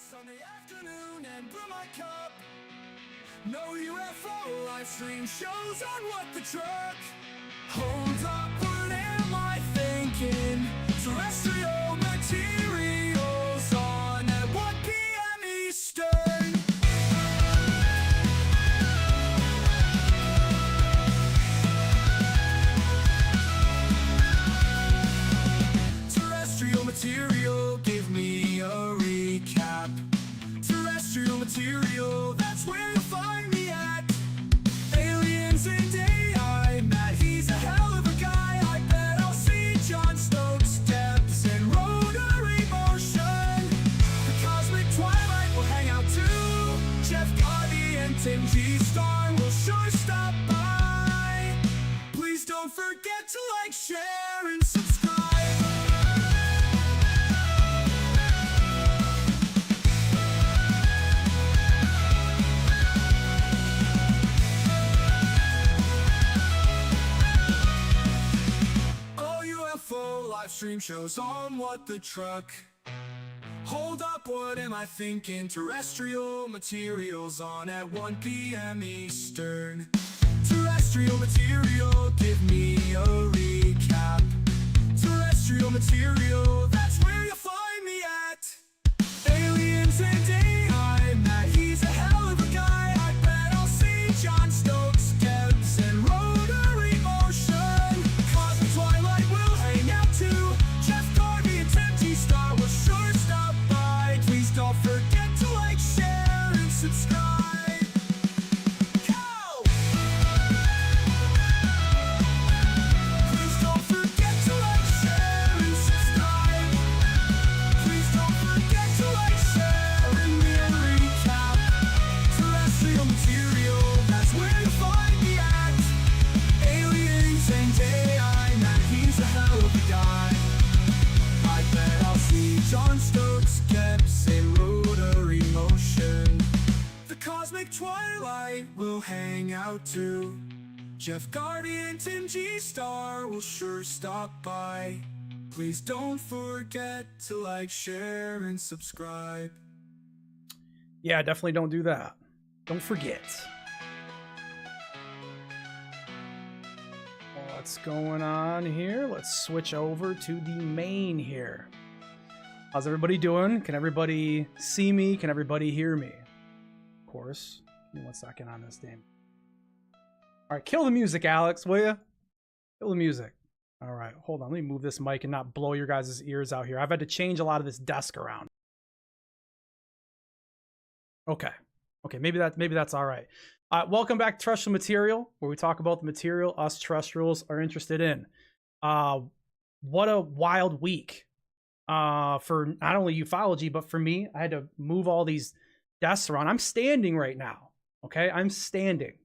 Sunday afternoon and brew my cup. No UFO live stream shows on What the Truck. Hold up, what am I thinking? Terrestrial materials on at 1 p.m. Eastern. Terrestrial material, give me a recap. Terrestrial material, that's where you'll find me at. Aliens and AI, Matt, he's a hell of a guy. I bet I'll see John Stokes, depths and rotary motion. The cosmic twilight will hang out too. Jeff Garvey and Tim G. Star will sure stop by. Please don't forget to like, share, and subscribe. Live stream shows on What the Truck. Hold up, what am I thinking? Terrestrial materials on at 1 p.m. Eastern. Terrestrial material, give me a recap. Terrestrial material, that's where you'll find me at. Aliens and AI, Matt, he's a hell of a guy. I bet I'll see John Stokes, depths and rotary motion. Cosmic twilight will hang out too. Jeff Garvey and Tim G. Star will sure stop by. Please don't forget to like, share, and subscribe. Go! Please don't forget to like, share, and subscribe. Please don't forget to like, share, and me a recap. Terrestrial material, that's where you'll find me at. Aliens and AI, Matt, he's a hell of a guy. I bet I'll see John Stokes, depths and rotary motion. The cosmic twilight will hang out too. Jeff Garvey and Tim G. Star will sure stop by. Please don't forget to like, share, and subscribe. Yeah, definitely don't do that. Don't forget. What's going on here? Let's switch over to the main here. How's everybody doing? Can everybody see me? Can everybody hear me? Of course. Give me 1 second on this thing. All right, kill the music, Alex, will you? Kill the music. All right, hold on. Let me move this mic and not blow your guys' ears out here. I've had to change a lot of this desk around. Okay. Okay, maybe that's all right. Welcome back to Terrestrial Material, where we talk about the material us terrestrials are interested in. What a wild week for not only ufology, but for me. I had to move all these desks around. I'm standing right now. Okay, I'm standing.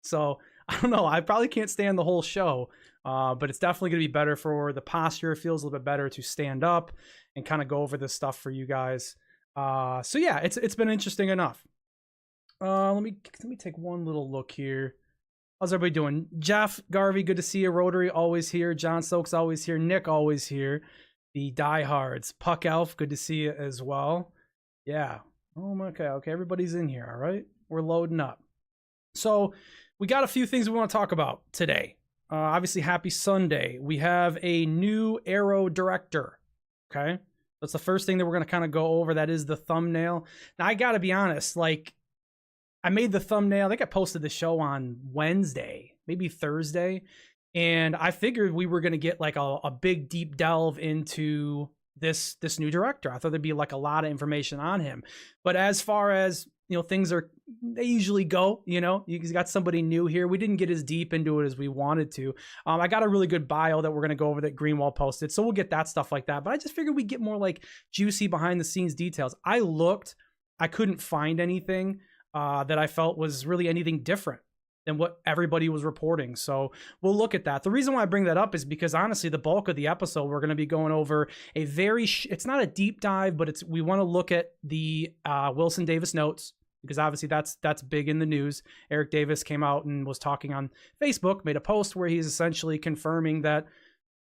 So I don't know. I probably can't stand the whole show, but it's definitely going to be better for the posture. It feels a little bit better to stand up and kind of go over this stuff for you guys. So yeah, it's been interesting enough. Let me take one little look here. How's everybody doing? Jeff Garvey, good to see you. Rotary always here. John Stokes always here. Nick always here. the diehards. Puck Elf, good to see you as well. Yeah. Oh, okay. Everybody's in here. All right. We're loading up. So we got a few things we want to talk about today. Obviously, happy Sunday. We have a new AARO director. Okay. That's the first thing that we're going to kind of go over. That is the thumbnail. Now, I got to be honest, like, I made the thumbnail. I think I posted the show on Wednesday, maybe Thursday. And I figured we were going to get like a big deep delve into this new director. I thought there'd be like a lot of information on him. But as far as, things they usually go, you got somebody new here. We didn't get as deep into it as we wanted to. I got a really good bio that we're going to go over that Greenwald posted. So we'll get that stuff like that. But I just figured we'd get more like juicy behind the scenes details. I couldn't find anything that I felt was really anything different than what everybody was reporting. So we'll look at that. The reason why I bring that up is because honestly, the bulk of the episode, we're going to be going over a it's not a deep dive, but we want to look at the Wilson Davis notes, because obviously that's big in the news. Eric Davis came out and was talking on Facebook, made a post where he's essentially confirming that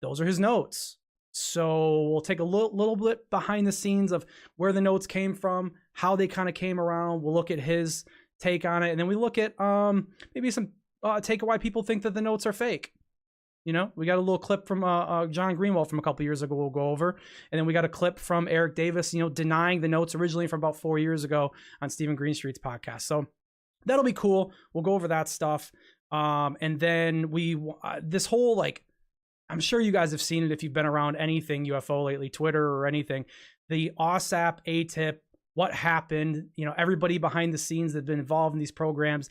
those are his notes. So we'll take a little bit behind the scenes of where the notes came from, how they kind of came around. We'll look at his take on it, and then we look at maybe some take why people think that the notes are fake. We got a little clip from John Greenwald from a couple years ago we'll go over, and then we got a clip from Eric Davis, denying the notes originally from about 4 years ago on Stephen Greenstreet's podcast. So that'll be cool. We'll go over that stuff, and then this whole, like, I'm sure you guys have seen it if you've been around anything UFO lately, Twitter or anything, the AAWSAP, AATIP, what happened, everybody behind the scenes that have been involved in these programs,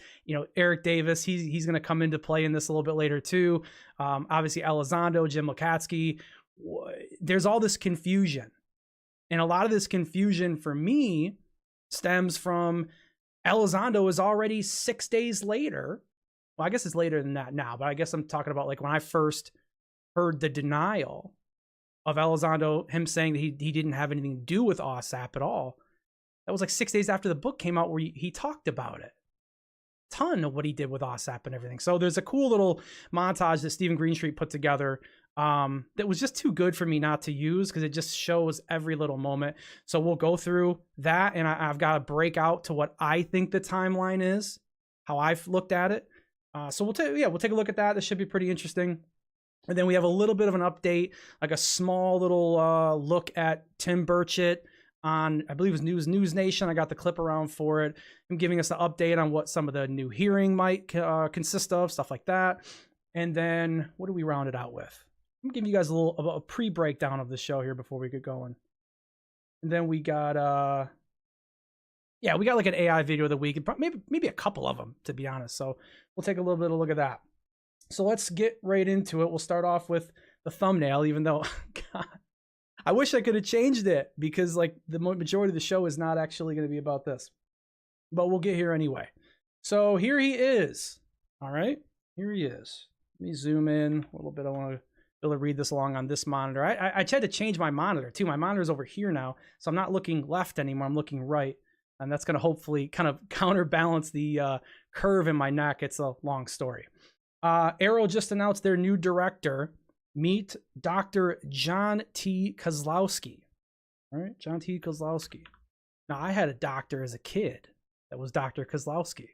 Eric Davis, he's going to come into play in this a little bit later too. Obviously Elizondo, Jim Lukatsky, there's all this confusion. And a lot of this confusion for me stems from Elizondo is already 6 days later. Well, I guess it's later than that now, but I guess I'm talking about like when I first heard the denial of Elizondo, him saying that he didn't have anything to do with AAWSAP at all. That was like 6 days after the book came out where he talked about it. Ton of what he did with AAWSAP and everything. So there's a cool little montage that Stephen Greenstreet put together that was just too good for me not to use because it just shows every little moment. So we'll go through that, and I've got to break out to what I think the timeline is, how I've looked at it. So we'll take a look at that. This should be pretty interesting. And then we have a little bit of an update, like a small little look at Tim Burchett on, I believe it was News Nation. I got the clip around for it. I'm giving us an update on what some of the new hearing might consist of, stuff like that. And then what do we round it out with? I'm giving you guys a pre-breakdown of the show here before we get going. And then we got we got like an AI video of the week, maybe a couple of them, to be honest. So we'll take a little bit of a look at that. So let's get right into it. We'll start off with the thumbnail, even though, God, I wish I could have changed it because like the majority of the show is not actually going to be about this, but we'll get here anyway. So here he is. All right, here he is. Let me zoom in a little bit. I want to be able to read this along on this monitor. I tried to change my monitor too. My monitor's over here now, so I'm not looking left anymore. I'm looking right, and that's going to hopefully kind of counterbalance the curve in my neck. It's a long story. AARO just announced their new director. Meet Dr. John T. Kozlowski. All right, John T. Kozlowski. Now, I had a doctor as a kid that was Dr. Kozlowski.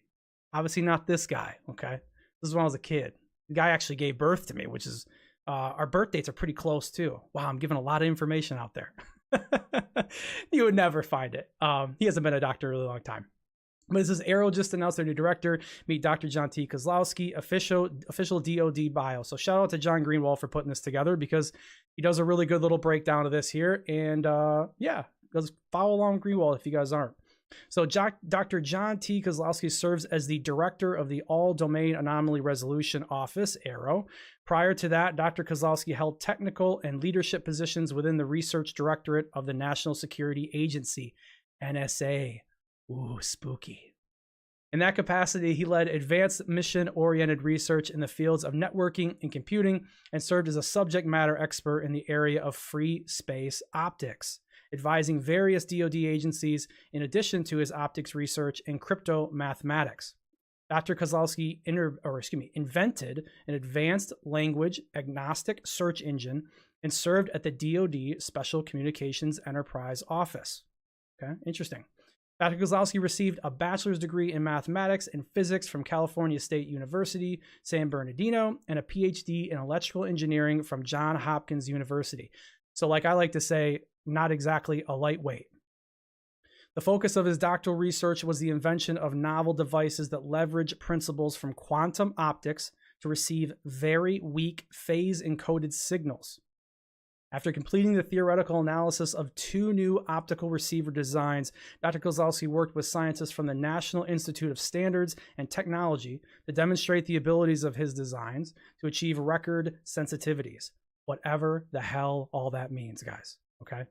Obviously not this guy, okay? This is when I was a kid. The guy actually gave birth to me, which is, our birth dates are pretty close too. Wow, I'm giving a lot of information out there. You would never find it. He hasn't been a doctor in a really long time. But it says AARO just announced their new director. Meet Dr. John T. Kozlowski, official DOD bio. So shout out to John Greenwald for putting this together because he does a really good little breakdown of this here. And goes follow along Greenwald if you guys aren't. So Dr. John T. Kozlowski serves as the director of the All Domain Anomaly Resolution Office, AARO. Prior to that, Dr. Kozlowski held technical and leadership positions within the Research Directorate of the National Security Agency, NSA. Ooh, spooky. In that capacity, he led advanced mission-oriented research in the fields of networking and computing and served as a subject matter expert in the area of free space optics, advising various DoD agencies in addition to his optics research and crypto mathematics. Dr. Kozlowski invented an advanced language agnostic search engine and served at the DoD Special Communications Enterprise Office. Okay, interesting. Dr. Kozlowski received a bachelor's degree in mathematics and physics from California State University, San Bernardino, and a PhD in electrical engineering from Johns Hopkins University. So like I like to say, not exactly a lightweight. The focus of his doctoral research was the invention of novel devices that leverage principles from quantum optics to receive very weak phase-encoded signals. After completing the theoretical analysis of 2 new optical receiver designs, Dr. Kozlowski worked with scientists from the National Institute of Standards and Technology to demonstrate the abilities of his designs to achieve record sensitivities. Whatever the hell all that means, guys. Okay?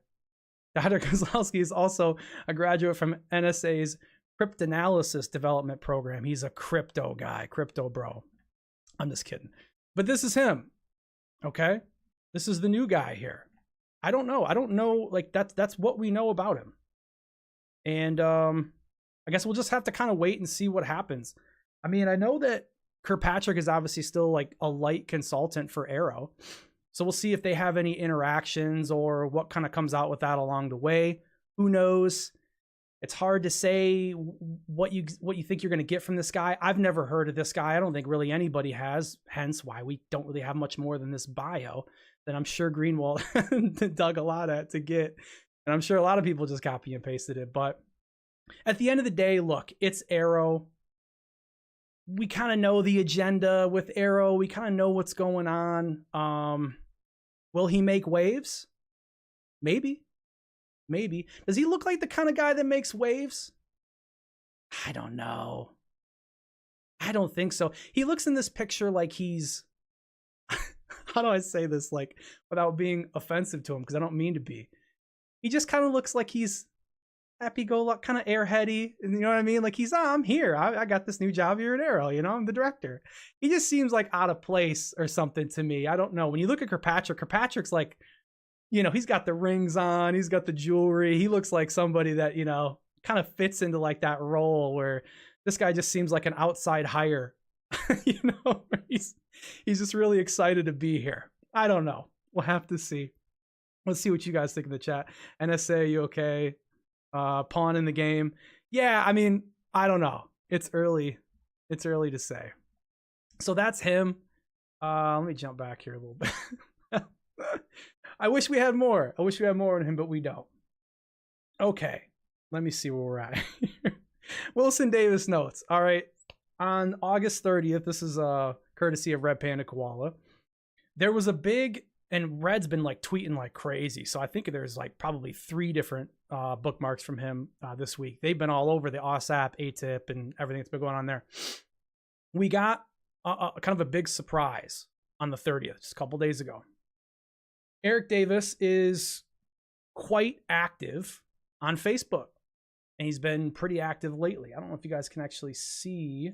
Dr. Kozlowski is also a graduate from NSA's cryptanalysis development program. He's a crypto guy, crypto bro. I'm just kidding. But this is him. Okay? This is the new guy here. I don't know. Like that's what we know about him. And I guess we'll just have to kind of wait and see what happens. I mean, I know that Kirkpatrick is obviously still like a light consultant for AARO. So we'll see if they have any interactions or what kind of comes out with that along the way. Who knows? It's hard to say what you think you're going to get from this guy. I've never heard of this guy. I don't think really anybody has, hence why we don't really have much more than this bio that I'm sure Greenwald dug a lot at to get. And I'm sure a lot of people just copy and pasted it. But at the end of the day, look, it's AARO. We kind of know the agenda with AARO. We kind of know what's going on. Will he make waves? Maybe. Does he look like the kind of guy that makes waves? I don't know. I don't think so. He looks in this picture like he's, how do I say this like without being offensive to him? Because I don't mean to be. He just kind of looks like he's happy-go-lucky, kind of airheady. You know what I mean? Like he's, I'm here. I got this new job here at AARO. You know, I'm the director. He just seems like out of place or something to me. I don't know. When you look at Kirkpatrick's like, you know, he's got the rings on. He's got the jewelry. He looks like somebody that, you know, kind of fits into like that role where this guy just seems like an outside hire. You know, he's just really excited to be here. I don't know. We'll have to see. Let's see what you guys think in the chat. NSA, you okay? Pawn in the game. Yeah, I mean, I don't know. It's early to say. So that's him. Let me jump back here a little bit. I wish we had more. I wish we had more on him, but we don't. Okay, let me see where we're at. Wilson Davis notes. All right, on August 30th, this is courtesy of Red Panda Koala. There was a big, and Red's been like tweeting like crazy. So I think there's like probably 3 different bookmarks from him this week. They've been all over the AAWSAP, AATIP, and everything that's been going on there. We got a kind of a big surprise on the 30th, just a couple days ago. Eric Davis is quite active on Facebook, and he's been pretty active lately. I don't know if you guys can actually see.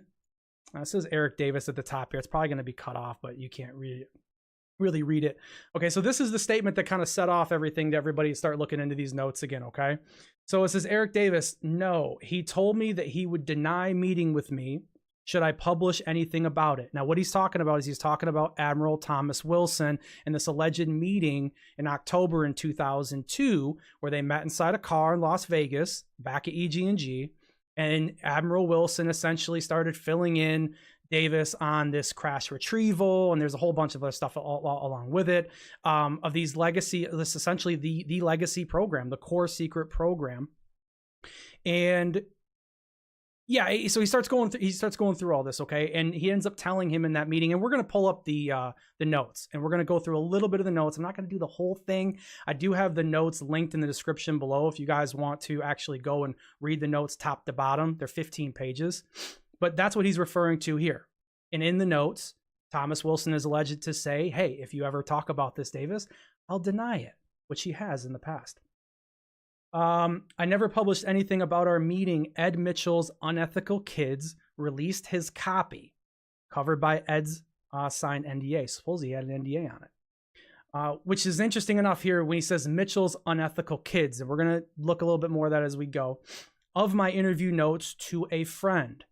It says Eric Davis at the top here. It's probably going to be cut off, but you can't really read it. Okay, so this is the statement that kind of set off everything to everybody start looking into these notes again, okay? So it says, Eric Davis, no, he told me that he would deny meeting with me should I publish anything about it. Now, what he's talking about is he's talking about Admiral Thomas Wilson and this alleged meeting in October in 2002, where they met inside a car in Las Vegas, back at EG&G, and Admiral Wilson essentially started filling in Davis on this crash retrieval, and there's a whole bunch of other stuff along with it, of these legacy, this essentially the legacy program, the core secret program. And yeah, so he starts going through all this, okay, and he ends up telling him in that meeting, and we're going to pull up the notes, and we're going to go through a little bit of the notes. I'm not going to do the whole thing. I do have the notes linked in the description below if you guys want to actually go and read the notes top to bottom. They're 15 pages, but that's what he's referring to here. And in the notes, Thomas Wilson is alleged to say, hey, if you ever talk about this, Davis, I'll deny it, which he has in the past. I never published anything about our meeting. Ed Mitchell's Unethical Kids released his copy, covered by Ed's signed NDA. Suppose he had an NDA on it, which is interesting enough here when he says Mitchell's Unethical Kids. And we're going to look a little bit more of that as we go. Of my interview notes to a friend.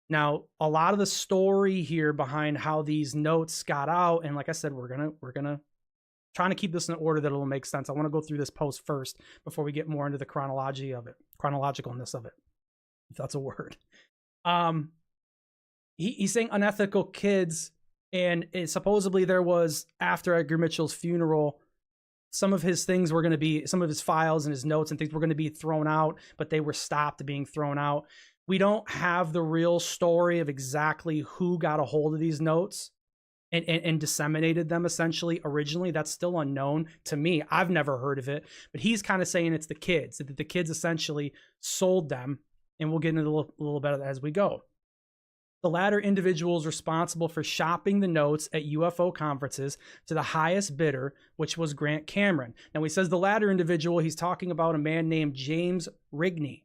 Now, a lot of the story here behind how these notes got out, and like I said, we're gonna trying to keep this in order that it'll make sense. I want to go through this post first before we get more into the chronologicalness of it, if that's a word. He's saying unethical kids, and supposedly there was, after Edgar Mitchell's funeral, some of his things were going to be, some of his files and his notes and things were going to be thrown out, but they were stopped being thrown out. We don't have the real story of exactly who got a hold of these notes and disseminated them essentially originally. That's still unknown to me. I've never heard of it, but he's kind of saying it's the kids, that the kids essentially sold them, and we'll get into a little bit of that as we go. The latter individuals responsible for shopping the notes at UFO conferences to the highest bidder, which was Grant Cameron. Now, he says the latter individual, he's talking about a man named James Rigney.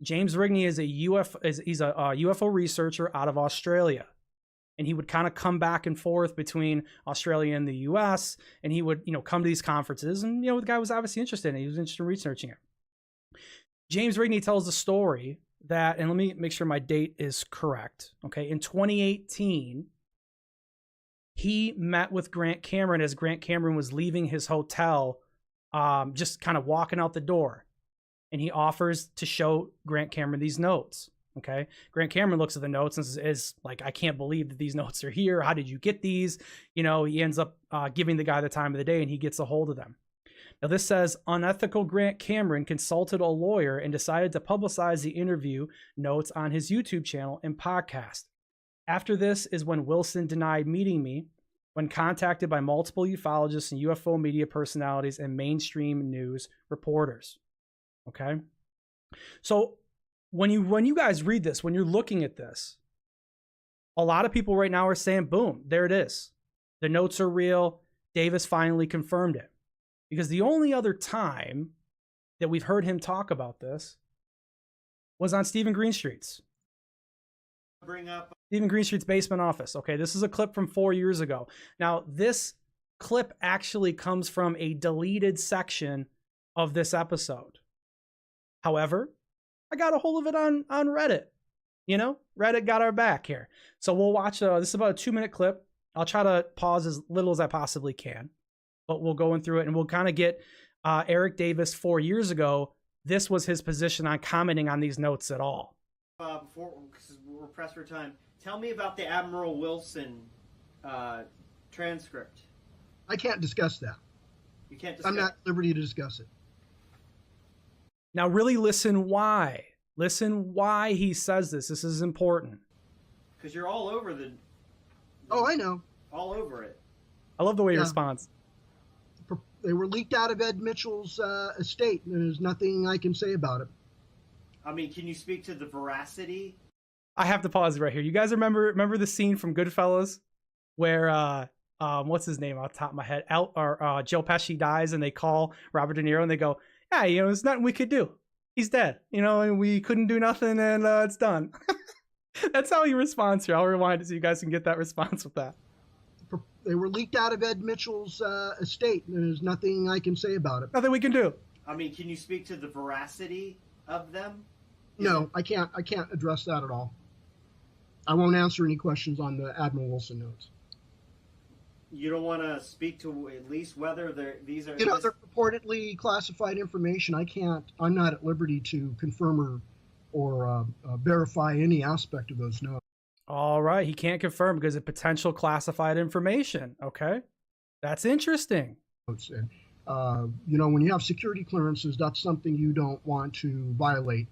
James Rigney is he's a UFO researcher out of Australia. And he would kind of come back and forth between Australia and the US, and he would, come to these conferences, and, the guy was obviously interested in it. He was interested in researching it. James Rigney tells the story that, and let me make sure my date is correct. Okay. In 2018, he met with Grant Cameron as Grant Cameron was leaving his hotel, just kind of walking out the door. And he offers to show Grant Cameron these notes. Okay. Grant Cameron looks at the notes and is like, I can't believe that these notes are here. How did you get these? He ends up giving the guy the time of the day, and he gets a hold of them. Now, this says unethical Grant Cameron consulted a lawyer and decided to publicize the interview notes on his YouTube channel and podcast. After this is when Wilson denied meeting me when contacted by multiple ufologists and UFO media personalities and mainstream news reporters. Okay. So when you guys read this, when you're looking at this, a lot of people right now are saying, boom, there it is. The notes are real. Davis finally confirmed it. Because the only other time that we've heard him talk about this was on Stephen Greenstreet's. Stephen Greenstreet's basement office. Okay, this is a clip from 4 years ago. Now, this clip actually comes from a deleted section of this episode. However, I got a hold of it on Reddit. Reddit got our back here. So we'll watch, this is about a 2-minute clip. I'll try to pause as little as I possibly can, but we'll go in through it, and we'll kind of get Eric Davis 4 years ago. This was his position on commenting on these notes at all. Before, because we're pressed for time, tell me about the Admiral Wilson transcript. I can't discuss that. You can't discuss. I'm not at liberty to discuss it. Now, really listen why. Listen why he says this. This is important. Because you're all over the... Oh, I know. All over it. I love the way he responds. They were leaked out of Ed Mitchell's estate. There's nothing I can say about it. I mean, can you speak to the veracity? I have to pause right here. You guys remember the scene from Goodfellas where what's his name off the top of my head? Joe Pesci dies, and they call Robert De Niro and they go, yeah, there's nothing we could do. He's dead. And we couldn't do nothing, and it's done. That's how he responds here. I'll rewind it so you guys can get that response with that. They were leaked out of Ed Mitchell's estate. There's nothing I can say about it. Nothing we can do. I mean, can you speak to the veracity of them? No, I can't address that at all. I won't answer any questions on the Admiral Wilson notes. You don't want to speak to at least whether these are... they're purportedly classified information. I'm not at liberty to confirm or verify any aspect of those notes. All right. He can't confirm because of potential classified information. Okay. That's interesting. And, when you have security clearances, that's something you don't want to violate,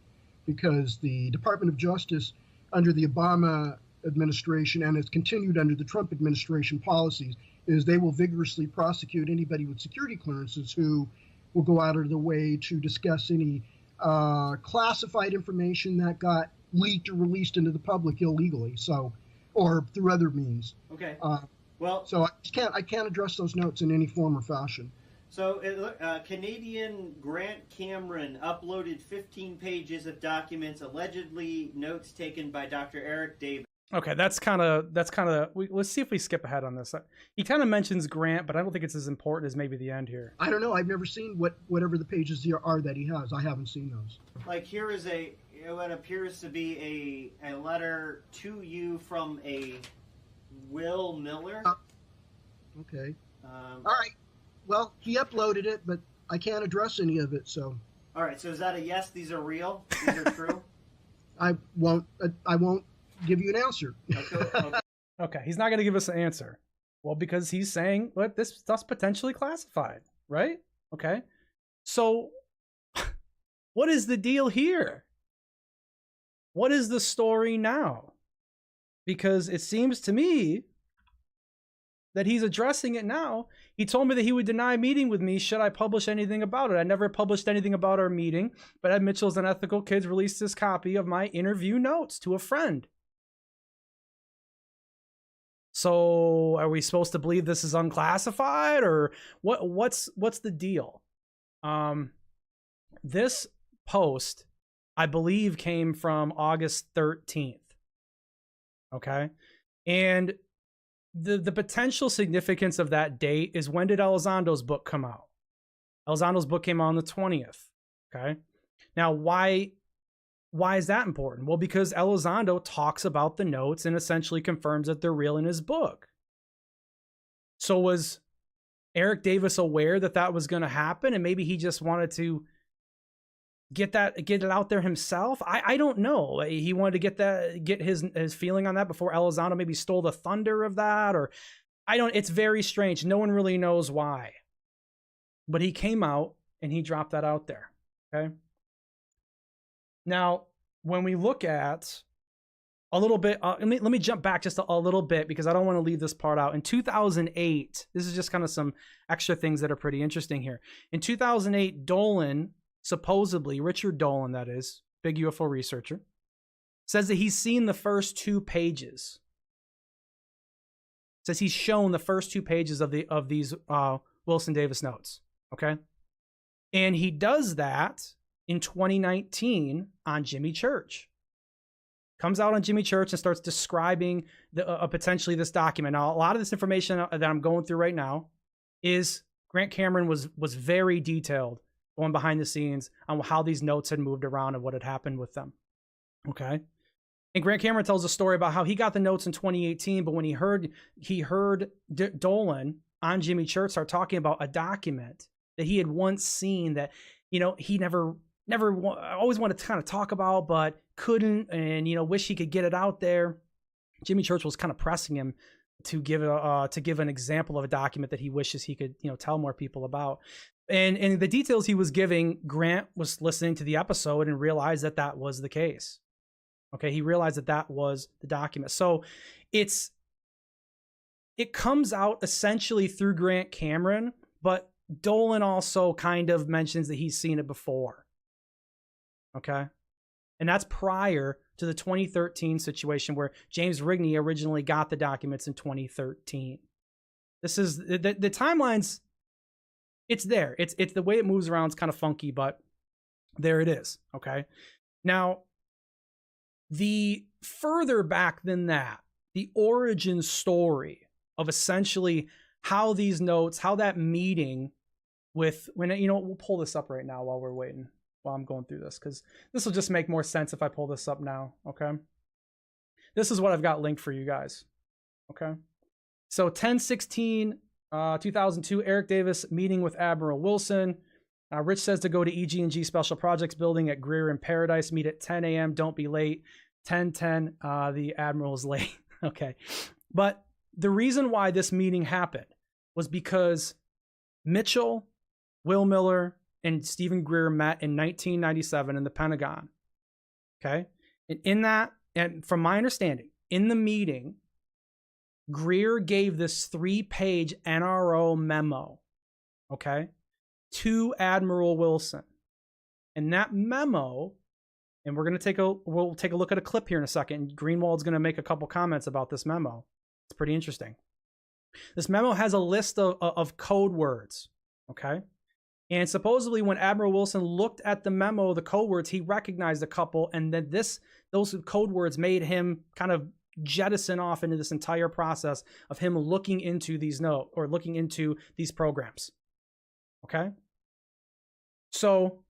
because the Department of Justice under the Obama administration, and it's continued under the Trump administration policies, is they will vigorously prosecute anybody with security clearances who will go out of their way to discuss any classified information that got leaked or released into the public illegally, or through other means. Okay. So I can't address those notes in any form or fashion. So Canadian Grant Cameron uploaded 15 pages of documents, allegedly notes taken by Dr. Eric Davis. Okay, that's kind of. Let's see if we skip ahead on this. He kind of mentions Grant, but I don't think it's as important as maybe the end here. I don't know. I've never seen whatever the pages are that he has. I haven't seen those. Like, here is what appears to be a letter to you from a Will Miller. Okay. All right. Well, he uploaded it, but I can't address any of it, so All right, so is that a yes? These are real? These are true? I won't give you an answer. Okay. Okay, he's not going to give us an answer. Well, because he's saying, "What this stuff's potentially classified," right? Okay, so what is the deal here? What is the story now? Because it seems to me that he's addressing it now. He told me that he would deny meeting with me should I publish anything about it. I never published anything about our meeting, but Ed Mitchell's Unethical Kids released this copy of my interview notes to a friend. So are we supposed to believe this is unclassified, or what's the deal? This post, I believe, came from August 13th. Okay. And the potential significance of that date is, when did Elizondo's book come out? Elizondo's book came out on the 20th. Okay. Now, why is that important? Well, because Elizondo talks about the notes and essentially confirms that they're real in his book. So was Eric Davis aware that that was going to happen, and maybe he just wanted to get it out there himself? I don't know. He wanted to get his feeling on that before Elizondo maybe stole the thunder of that, or it's very strange. No one really knows why. But he came out and he dropped that out there. Okay. Now, when we look at a little bit, let me jump back just a little bit, because I don't want to leave this part out. In 2008, this is just kind of some extra things that are pretty interesting here. In 2008, Dolan, supposedly, Richard Dolan, that is, big UFO researcher, says that he's seen the first 2 pages. Says he's shown the first 2 pages of these Wilson Davis notes. Okay. And he does that in 2019 on Jimmy Church. Comes out on Jimmy Church and starts describing potentially this document. Now, a lot of this information that I'm going through right now is Grant Cameron was very detailed going behind the scenes on how these notes had moved around and what had happened with them. Okay. And Grant Cameron tells a story about how he got the notes in 2018, but when he heard Dolan on Jimmy Church start talking about a document that he had once seen that, he never always wanted to kind of talk about, but couldn't, and, wish he could get it out there. Jimmy Church was kind of pressing him to give an example of a document that he wishes he could, tell more people about. And the details he was giving, Grant was listening to the episode and realized that that was the case. Okay. He realized that that was the document. So it comes out essentially through Grant Cameron, but Dolan also kind of mentions that he's seen it before. Okay. And that's prior to the 2013 situation where James Rigney originally got the documents in 2013. This is the timelines. It's there. It's the way it moves around is kind of funky, but there it is. Okay. Now, the further back than that, the origin story of essentially how these notes, how that meeting with, we'll pull this up right now while we're waiting, while I'm going through this, because this will just make more sense if I pull this up now. Okay. This is what I've got linked for you guys. Okay. So 10/16, 2002, Eric Davis meeting with Admiral Wilson. Rich says to go to EG&G Special Projects building at Greer in Paradise. Meet at 10 a.m. Don't be late. 10:10. The Admiral's late. Okay. But the reason why this meeting happened was because Mitchell, Will Miller, and Stephen Greer met in 1997 in the Pentagon. Okay. And in that, and from my understanding, in the meeting, Greer gave this 3-page NRO memo, okay, to Admiral Wilson. And that memo, and we'll take a look at a clip here in a second. Greenwald's going to make a couple comments about this memo. It's pretty interesting. This memo has a list of code words, okay? And supposedly when Admiral Wilson looked at the memo, the code words, he recognized a couple, and then those code words made him kind of jettison off into this entire process of him looking into these notes or looking into these programs. Okay. So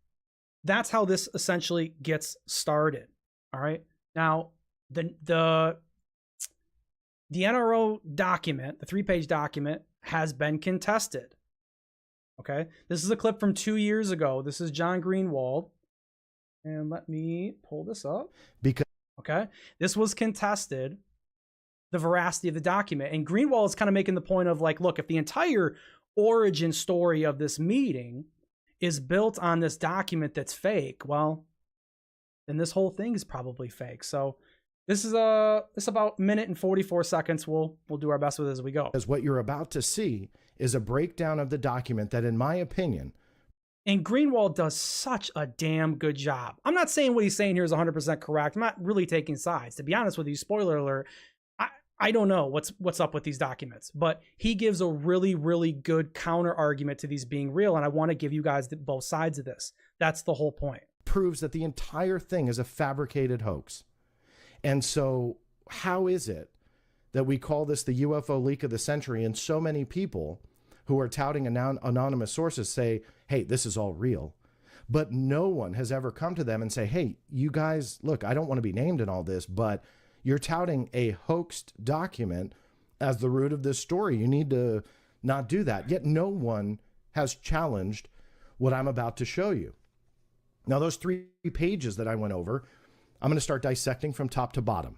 that's how this essentially gets started. All right. Now the NRO document, the 3-page document, has been contested. Okay, this is a clip from 2 years ago. This is John Greenwald. And let me pull this up. Because okay, this was contested, the veracity of the document. And Greenwald is kind of making the point of like, look, if the entire origin story of this meeting is built on this document that's fake, well, then this whole thing is probably fake. So this is about a minute and 44 seconds. We'll do our best with it as we go. Because what you're about to see is a breakdown of the document that, in my opinion, and Greenwald does such a damn good job. I'm not saying what he's saying here is 100% correct. I'm not really taking sides. To be honest with you, spoiler alert, I don't know what's up with these documents, but he gives a really, really good counter argument to these being real. And I want to give you guys both sides of this. That's the whole point. proves that the entire thing is a fabricated hoax. And so how is it that we call this the UFO leak of the century, and so many people who are touting anonymous sources say, hey, this is all real, but no one has ever come to them and say, hey, you guys, look, I don't want to be named in all this, but you're touting a hoaxed document as the root of this story. You need to not do that. Yet no one has challenged what I'm about to show you. Now, those 3 pages that I went over, I'm going to start dissecting from top to bottom.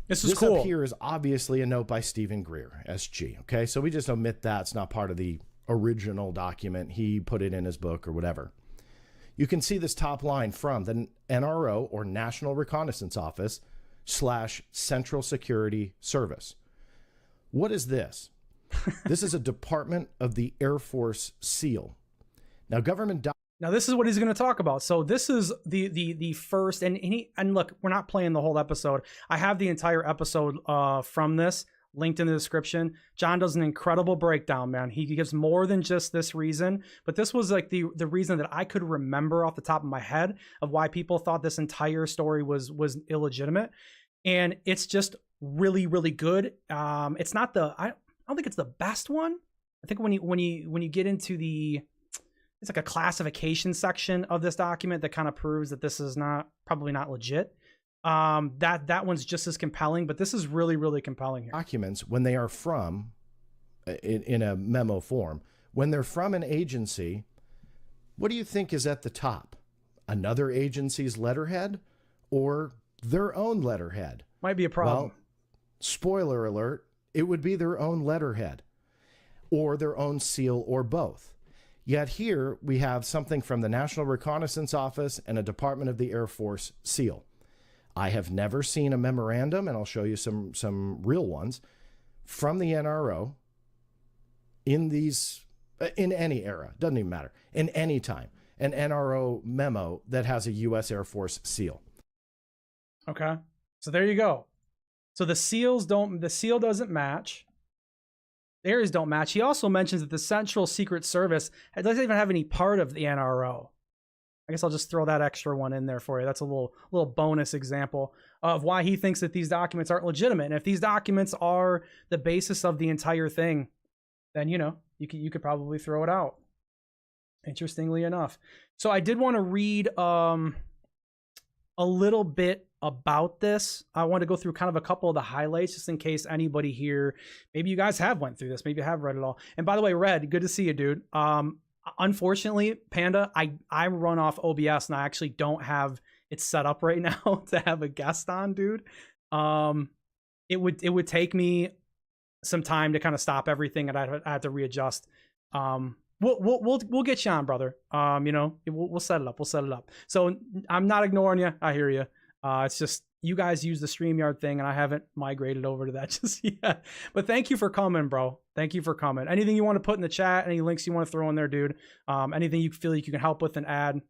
This is cool. Up here is obviously a note by Stephen Greer, SG. Okay, so we just omit that. It's not part of the original document. He put it in his book or whatever. You can see this top line from the NRO, or National Reconnaissance Office / Central Security Service. What is this? This is a Department of the Air Force SEAL. Now, Now, this is what he's going to talk about. So this is the first, and look, we're not playing the whole episode. I have the entire episode from this linked in the description. John does an incredible breakdown, man. He gives more than just this reason, but this was like the reason that I could remember off the top of my head of why people thought this entire story was illegitimate. And it's just really, really good. It's not I don't think it's the best one. I think when you get into it's like a classification section of this document that kind of proves that this is probably not legit. That one's just as compelling, but this is really, really compelling here. Documents, when they are from, in a memo form, when they're from an agency, what do you think is at the top? Another agency's letterhead or their own letterhead? Might be a problem. Well, spoiler alert, it would be their own letterhead or their own seal or both. Yet here we have something from the National Reconnaissance Office and a Department of the Air Force SEAL. I have never seen a memorandum, and I'll show you some real ones, from the NRO in any era, doesn't even matter, in any time, an NRO memo that has a U.S. Air Force SEAL. Okay, so there you go. So the seal doesn't match. The areas don't match. He also mentions that the Central Secret Service doesn't even have any part of the NRO. I guess I'll just throw that extra one in there for you. That's a little bonus example of why he thinks that these documents aren't legitimate. And if these documents are the basis of the entire thing, then you could probably throw it out. Interestingly enough. So I did want to read a little bit about this. I want to go through kind of a couple of the highlights just in case anybody here, maybe you guys have went through this, maybe you have read it all. And by the way, Red, good to see you, dude. Unfortunately, Panda, I run off OBS and I actually don't have it set up right now to have a guest on, dude. It would take me some time to kind of stop everything and I had to readjust. We'll get you on, brother. We'll set it up. We'll set it up. So I'm not ignoring you. I hear you. It's just you guys use the StreamYard thing and I haven't migrated over to that just yet. But thank you for coming, bro. Thank you for coming. Anything you want to put in the chat, any links you want to throw in there, dude. Anything you feel like you can help with and add,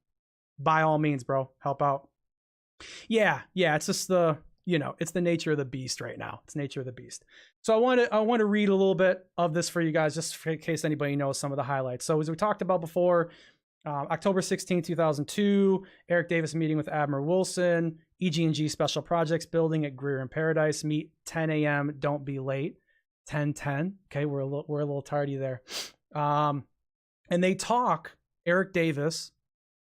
by all means, bro. Help out. Yeah, it's just it's the nature of the beast right now. It's nature of the beast. So I want to read a little bit of this for you guys, just in case anybody knows some of the highlights. So as we talked about before, October 16, 2002, Eric Davis meeting with Admiral Wilson, EG&G Special Projects Building at Greer in Paradise, meet 10 a.m. Don't be late. 10:10. Okay, we're a little tardy there. And they talk, Eric Davis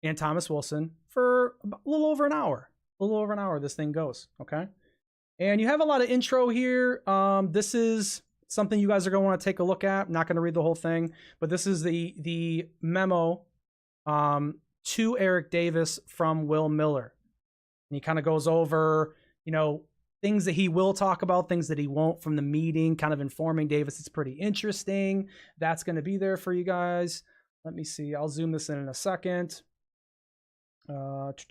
and Thomas Wilson, for a little over an hour. This thing goes. Okay, and you have a lot of intro here. This is something you guys are going to want to take a look at. I'm not going to read the whole thing, but this is the memo to Eric Davis from Will Miller. And he kind of goes over, you know, things that he will talk about, things that he won't from the meeting, kind of informing Davis. It's pretty interesting. That's going to be there for you guys. Let me see. I'll zoom this in a second. Let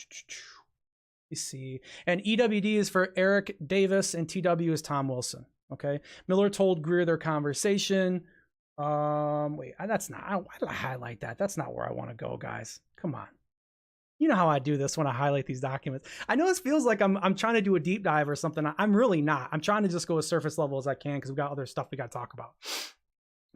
me see. And EWD is for Eric Davis and TW is Tom Wilson. Okay. Miller told Greer their conversation. Wait, that's not, why did I highlight that? That's not where I want to go, guys. Come on. You know how I do this when I highlight these documents. I know this feels like I'm trying to do a deep dive or something. I'm really not. I'm trying to just go as surface level as I can because we've got other stuff we got to talk about.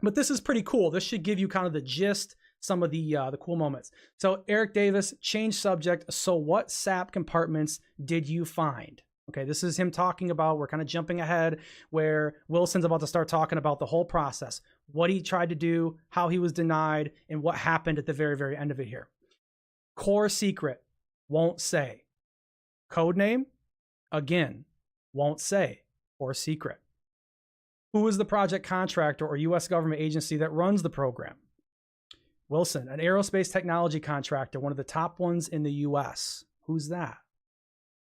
But this is pretty cool. This should give you kind of the gist, some of the cool moments. So Eric Davis, change subject. So what SAP compartments did you find? Okay, this is him talking about, we're kind of jumping ahead where Wilson's about to start talking about the whole process, what he tried to do, how he was denied, and what happened at the very, very end of it here. Core secret, won't say. Code name, again, won't say. Core secret. Who is the project contractor or U.S. government agency that runs the program? Wilson, an aerospace technology contractor, one of the top ones in the U.S. Who's that?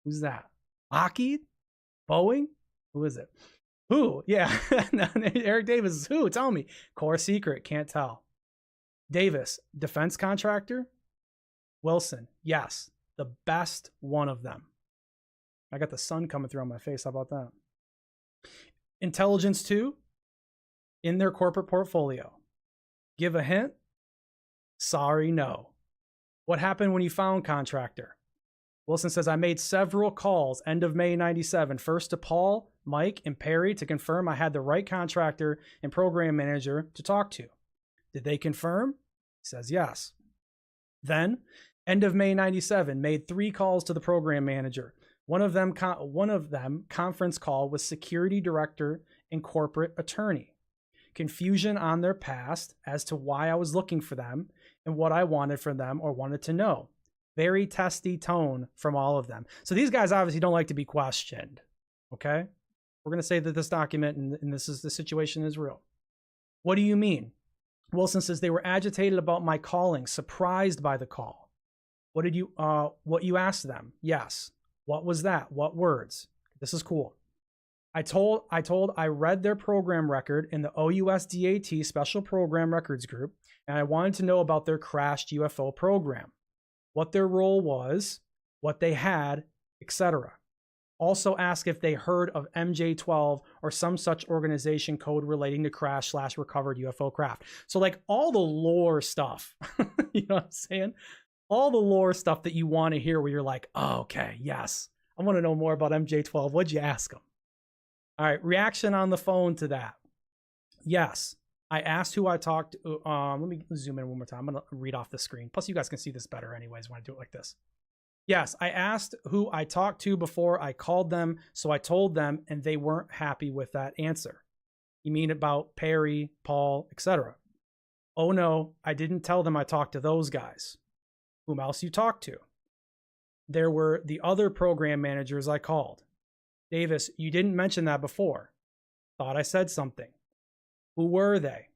Who's that? Lockheed? Boeing? Who is it? Who? Yeah. Eric Davis is who? Tell me. Core secret. Can't tell. Davis, defense contractor? Wilson, yes. The best one of them. I got the sun coming through on my face. How about that? Intelligence 2, in their corporate portfolio. Give a hint? Sorry, no. What happened when you found contractor? Wilson says, I made several calls end of May 97, first to Paul, Mike, and Perry to confirm I had the right contractor and program manager to talk to. Did they confirm? He says, yes. Then, end of May 97, made 3 calls to the program manager. One of them conference call with security director and corporate attorney. Confusion on their past as to why I was looking for them and what I wanted from them or wanted to know. Very testy tone from all of them. So these guys obviously don't like to be questioned. Okay? We're going to say that this document and this is the situation is real. What do you mean? Wilson says they were agitated about my calling, surprised by the call. What you asked them? Yes. What was that? What words? This is cool. I read their program record in the OUSDAT Special Program Records Group, and I wanted to know about their crashed UFO program, what their role was, what they had, etc. Also ask if they heard of MJ-12 or some such organization code relating to crash/recovered UFO craft. So like all the lore stuff, you know what I'm saying? All the lore stuff that you want to hear where you're like, oh, okay, yes. I want to know more about MJ-12. What'd you ask them? All right, reaction on the phone to that. Yes, I asked who I talked to. Let me zoom in one more time. I'm going to read off the screen. Plus, you guys can see this better anyways when I do it like this. Yes, I asked who I talked to before I called them, so I told them, and they weren't happy with that answer. You mean about Perry, Paul, etc. Oh, no, I didn't tell them I talked to those guys. Whom else you talked to? There were the other program managers I called. Davis, you didn't mention that before. Thought I said something. Who were they?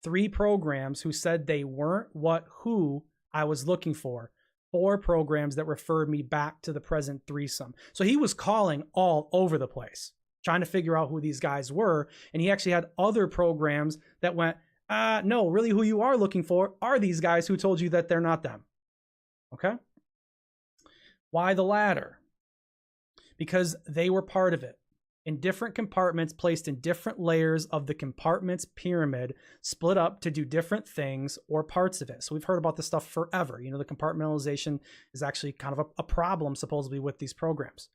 3 programs who said they weren't who I was looking for. 4 programs that referred me back to the present threesome. So he was calling all over the place, trying to figure out who these guys were. And he actually had other programs that went, no, really who you are looking for are these guys who told you that they're not them. Okay? Why the latter? Because they were part of it. In different compartments placed in different layers of the compartment's pyramid, split up to do different things or parts of it. So we've heard about this stuff forever. You know, the compartmentalization is actually kind of a problem supposedly with these programs.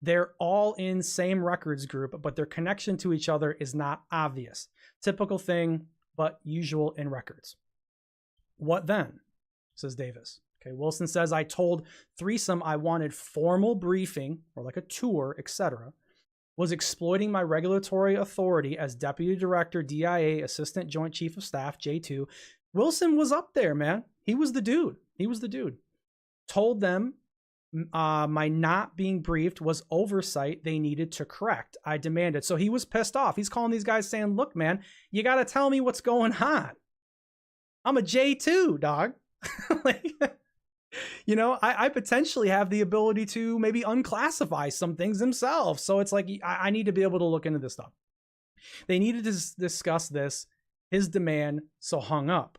They're all in same records group, but their connection to each other is not obvious. Typical thing, but usual in records. What then? Says Davis. Okay, Wilson says, I told threesome I wanted formal briefing or like a tour, etc. Was exploiting my regulatory authority as Deputy Director, DIA, Assistant Joint Chief of Staff, J2. Wilson was up there, man. He was the dude. Told them My not being briefed was oversight they needed to correct. I demanded. So he was pissed off. He's calling these guys saying, look, man, you got to tell me what's going on. I'm a J2, dog. Like, you know, I potentially have the ability to maybe unclassify some things themselves. So it's like, I need to be able to look into this stuff. They needed to discuss this, his demand, so hung up.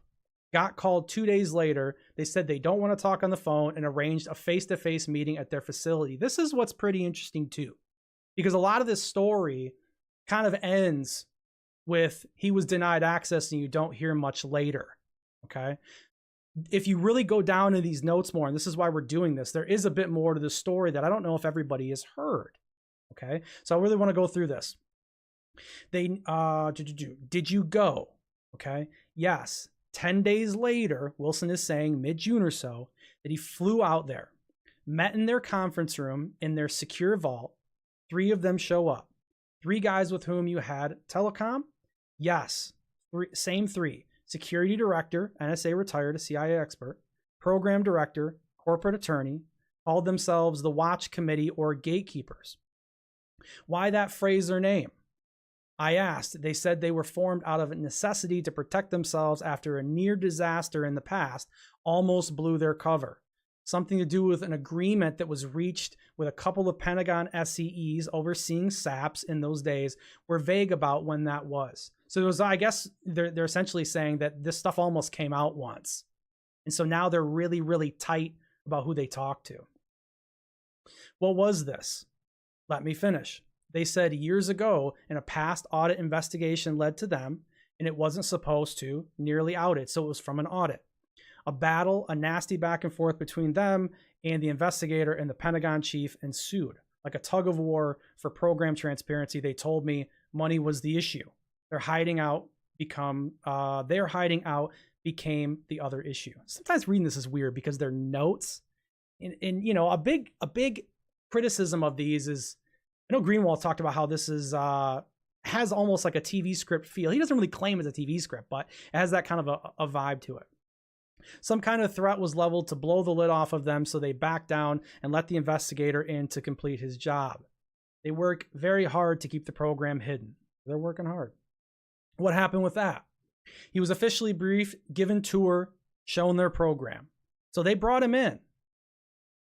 Got called 2 days later. They said they don't want to talk on the phone and arranged a face-to-face meeting at their facility. This is what's pretty interesting too, because a lot of this story kind of ends with he was denied access and you don't hear much later. Okay. If you really go down in these notes more, and this is why we're doing this, there is a bit more to the story that I don't know if everybody has heard. Okay. So I really want to go through this. They, did you go? Okay. Yes. 10 days later, Wilson is saying mid-June or so that he flew out there, met in their conference room in their secure vault. 3 of them show up. 3 guys with whom you had telecom? Yes. Same 3. Security director, NSA retired, a CIA expert, program director, corporate attorney, called themselves the Watch Committee or Gatekeepers. Why that phrase or name? I asked. They said they were formed out of necessity to protect themselves after a near disaster in the past almost blew their cover. Something to do with an agreement that was reached with a couple of Pentagon SEEs overseeing SAPs in those days. We're vague about when that was. So it was, I guess they're essentially saying that this stuff almost came out once. And so now they're really, really tight about who they talk to. What was this? Let me finish. They said years ago in a past audit investigation led to them, and it wasn't supposed to, nearly outed. So it was from an audit. A battle, a nasty back and forth between them and the investigator and the Pentagon chief ensued. Like a tug of war for program transparency, they told me money was the issue. Their hiding out became the other issue. Sometimes reading this is weird because they're notes. And you know, a big criticism of these is, I know Greenwald talked about how this is has almost like a TV script feel. He doesn't really claim it's a TV script, but it has that kind of a vibe to it. Some kind of threat was leveled to blow the lid off of them, so they backed down and let the investigator in to complete his job. They work very hard to keep the program hidden. They're working hard. What happened with that? He was officially briefed, given tour, shown their program. So they brought him in.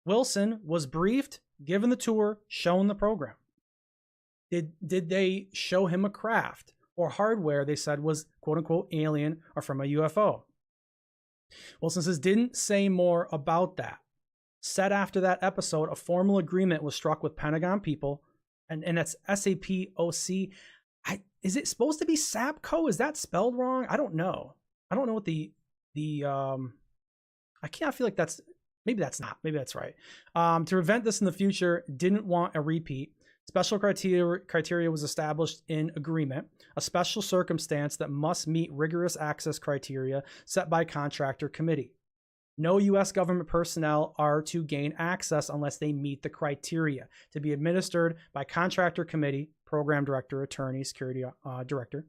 Wilson was briefed, given the tour, shown the program. Did they show him a craft or hardware they said was quote unquote alien or from a UFO? Wilson says didn't say more about that. Said after that episode, a formal agreement was struck with Pentagon people, and that's SAPOC. Is it supposed to be SAPCO? Is that spelled wrong? I don't know. I don't know what I can't feel like that's, maybe that's not, maybe that's right. To prevent this in the future, didn't want a repeat. Special criteria was established in agreement, a special circumstance that must meet rigorous access criteria set by contractor committee. No U.S. government personnel are to gain access unless they meet the criteria to be administered by contractor committee, program director, attorney, security director,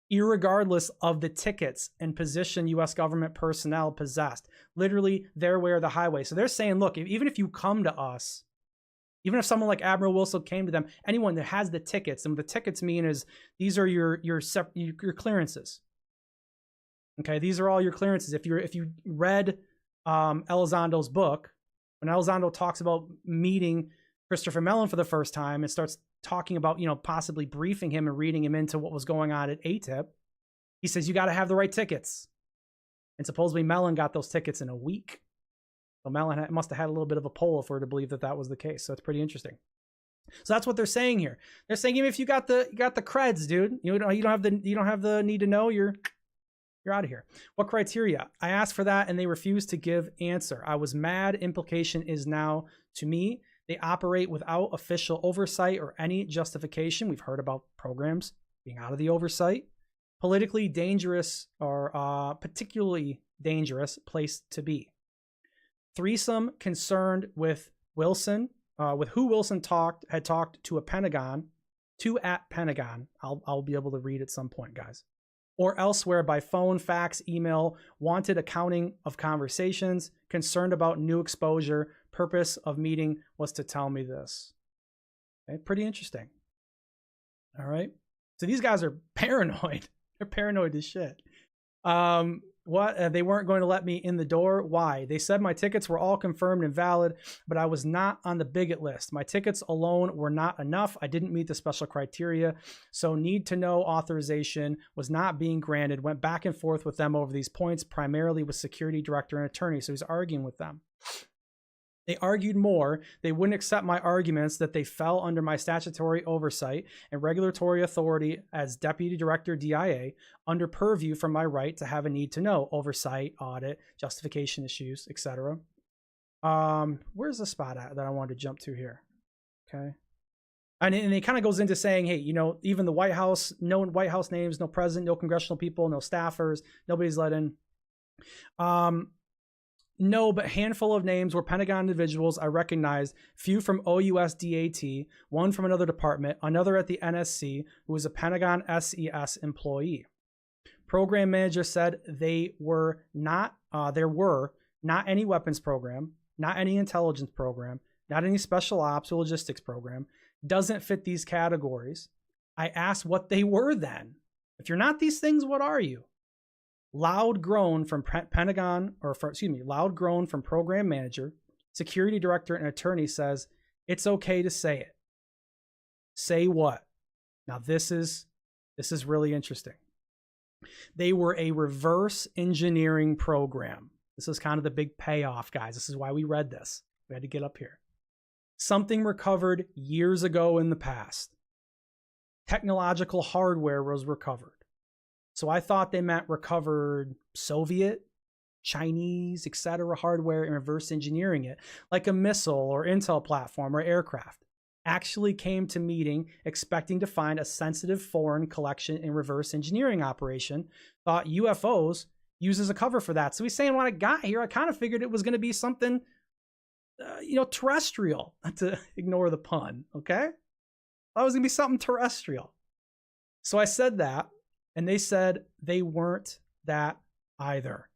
irregardless of the tickets and position U.S. government personnel possessed. Literally, their way or the highway. So they're saying, look, even if you come to us, even if someone like Admiral Wilson came to them, anyone that has the tickets, and what the tickets mean is these are your clearances. Okay, these are all your clearances. If you read Elizondo's book, when Elizondo talks about meeting Christopher Mellon for the first time and starts talking about, possibly briefing him and reading him into what was going on at AATIP, he says you got to have the right tickets. And supposedly Mellon got those tickets in a week. So Mellon must have had a little bit of a pull if we're to believe that that was the case. So it's pretty interesting. So that's what they're saying here. They're saying even if you got the creds, dude, you don't have the need to know, you're out of here. What criteria? I asked for that and they refused to give answer. I was mad. Implication is now to me, they operate without official oversight or any justification. We've heard about programs being out of the oversight. Politically dangerous or particularly dangerous place to be. Threesome concerned with Wilson, with who Wilson had talked to at Pentagon. I'll be able to read at some point, guys. or elsewhere by phone, fax, email, wanted accounting of conversations, concerned about new exposure. Purpose of meeting was to tell me this. Okay, pretty interesting. All right. So these guys are paranoid. They're paranoid as shit. They weren't going to let me in the door. Why? They said my tickets were all confirmed and valid, but I was not on the bigot list. My tickets alone were not enough. I didn't meet the special criteria. So need to know authorization was not being granted. Went back and forth with them over these points, primarily with security director and attorney. So he's arguing with them. They argued more. They wouldn't accept my arguments that they fell under my statutory oversight and regulatory authority as Deputy Director DIA under purview from my right to have a need to know, oversight, audit, justification issues, etc. Where's the spot at that I wanted to jump to here? Okay. And it kind of goes into saying, hey, you know, even the White House, no White House names, no president, no congressional people, no staffers, nobody's let in. No, but handful of names were Pentagon individuals I recognized, few from OUSDAT, one from another department, another at the NSC, who was a Pentagon SES employee. Program manager said there were not any weapons program, not any intelligence program, not any special ops or logistics program, doesn't fit these categories. I asked what they were then. If you're not these things, what are you? Loud groan from loud groan from program manager, security director, and attorney says, it's okay to say it. Say what? Now this is really interesting. They were a reverse engineering program. This is kind of the big payoff, guys. This is why we read this. We had to get up here. Something recovered years ago in the past. Technological hardware was recovered. So I thought they meant recovered Soviet, Chinese, etc. hardware and reverse engineering it, like a missile or intel platform or aircraft. Actually came to meeting expecting to find a sensitive foreign collection in reverse engineering operation. Thought UFOs uses a cover for that. So he's saying when I got here, I kind of figured it was going to be something, terrestrial, to ignore the pun. Okay. Thought it was going to be something terrestrial. So I said that. And they said they weren't that either.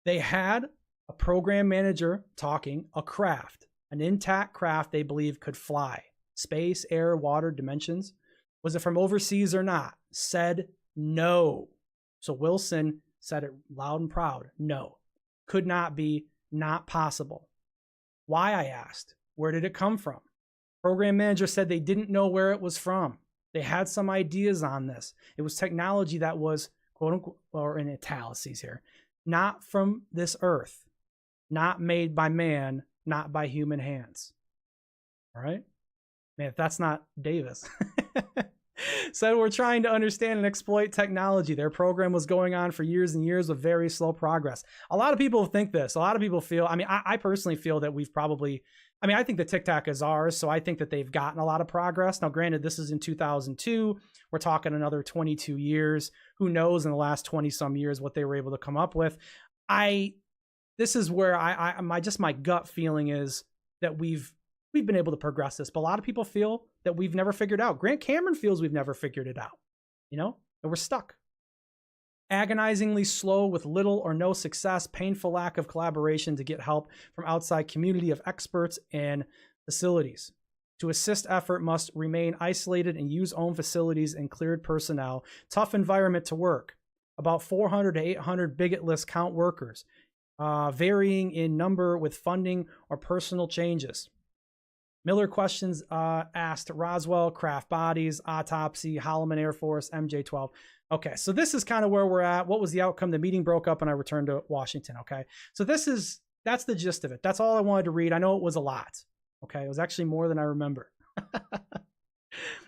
They had a program manager talking a craft, an intact craft they believe could fly. Space, air, water, dimensions. Was it from overseas or not? Said no. So Wilson said it loud and proud. No. Could not be, not possible. Why, I asked. Where did it come from? Program manager said they didn't know where it was from. They had some ideas on this. It was technology that was, quote unquote, or in italics here, not from this earth, not made by man, not by human hands. All right? Man, if that's not Davis. So we're trying to understand and exploit technology. Their program was going on for years and years with very slow progress. A lot of people think this. A lot of people feel, I personally feel that we've probably, I think the Tic Tac is ours, so I think that they've gotten a lot of progress. Now, granted, this is in 2002. We're talking another 22 years. Who knows in the last 20-some years what they were able to come up with. This is where my gut feeling is that we've been able to progress this, but a lot of people feel that we've never figured out. Grant Cameron feels we've never figured it out, and we're stuck. Agonizingly slow with little or no success, painful lack of collaboration to get help from outside community of experts and facilities. To assist effort must remain isolated and use own facilities and cleared personnel. Tough environment to work. About 400 to 800 bigot list count workers, varying in number with funding or personal changes. Miller questions asked Roswell, craft bodies, autopsy, Holloman Air Force, MJ-12. Okay, so this is kind of where we're at. What was the outcome? The meeting broke up and I returned to Washington, okay? So that's the gist of it. That's all I wanted to read. I know it was a lot, okay? It was actually more than I remember.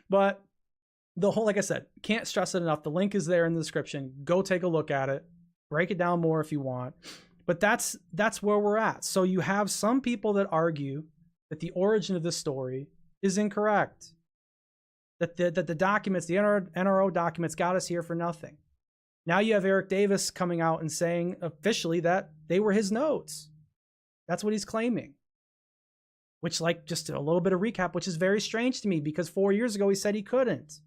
But the whole, like I said, can't stress it enough. The link is there in the description. Go take a look at it. Break it down more if you want. But that's where we're at. So you have some people that argue that the origin of this story is incorrect. That the documents, the NRO documents got us here for nothing. Now you have Eric Davis coming out and saying officially that they were his notes. That's what he's claiming. Which, like, just a little bit of recap, which is very strange to me because 4 years ago he said he couldn't.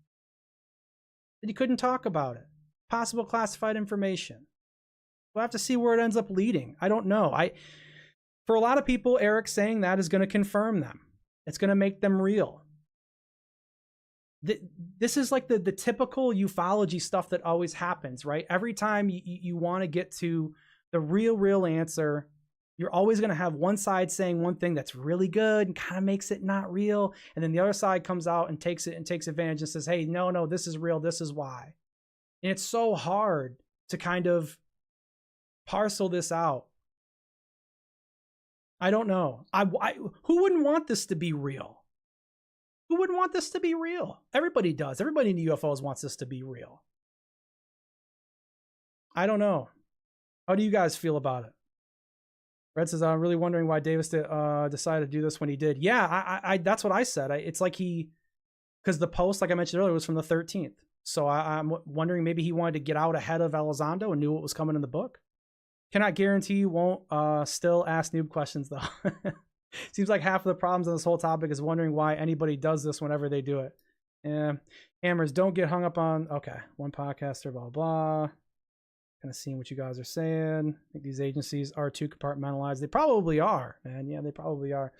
that he couldn't talk about it. Possible classified information. We'll have to see where it ends up leading. I don't know. For a lot of people, Eric saying that is going to confirm them. It's going to make them real. This is like the typical ufology stuff that always happens, right? Every time you want to get to the real answer, you're always going to have one side saying one thing that's really good and kind of makes it not real. And then the other side comes out and takes advantage and says, hey, no, this is real. This is why. And it's so hard to kind of parcel this out. I don't know. Who wouldn't want this to be real? Who wouldn't want this to be real? Everybody does. Everybody in the UFOs wants this to be real. I don't know. How do you guys feel about it? Red says, I'm really wondering why Davis decided to do this when he did. Yeah, I that's what I said. It's like because the post, like I mentioned earlier, was from the 13th. So I'm wondering maybe he wanted to get out ahead of Elizondo and knew what was coming in the book. Cannot guarantee you won't still ask noob questions, though. Seems like half of the problems on this whole topic is wondering why anybody does this whenever they do it. Yeah. Hammers, don't get hung up on, okay, one podcaster, blah, blah. Kind of seeing what you guys are saying. I think these agencies are too compartmentalized. They probably are, man. Yeah, they probably are.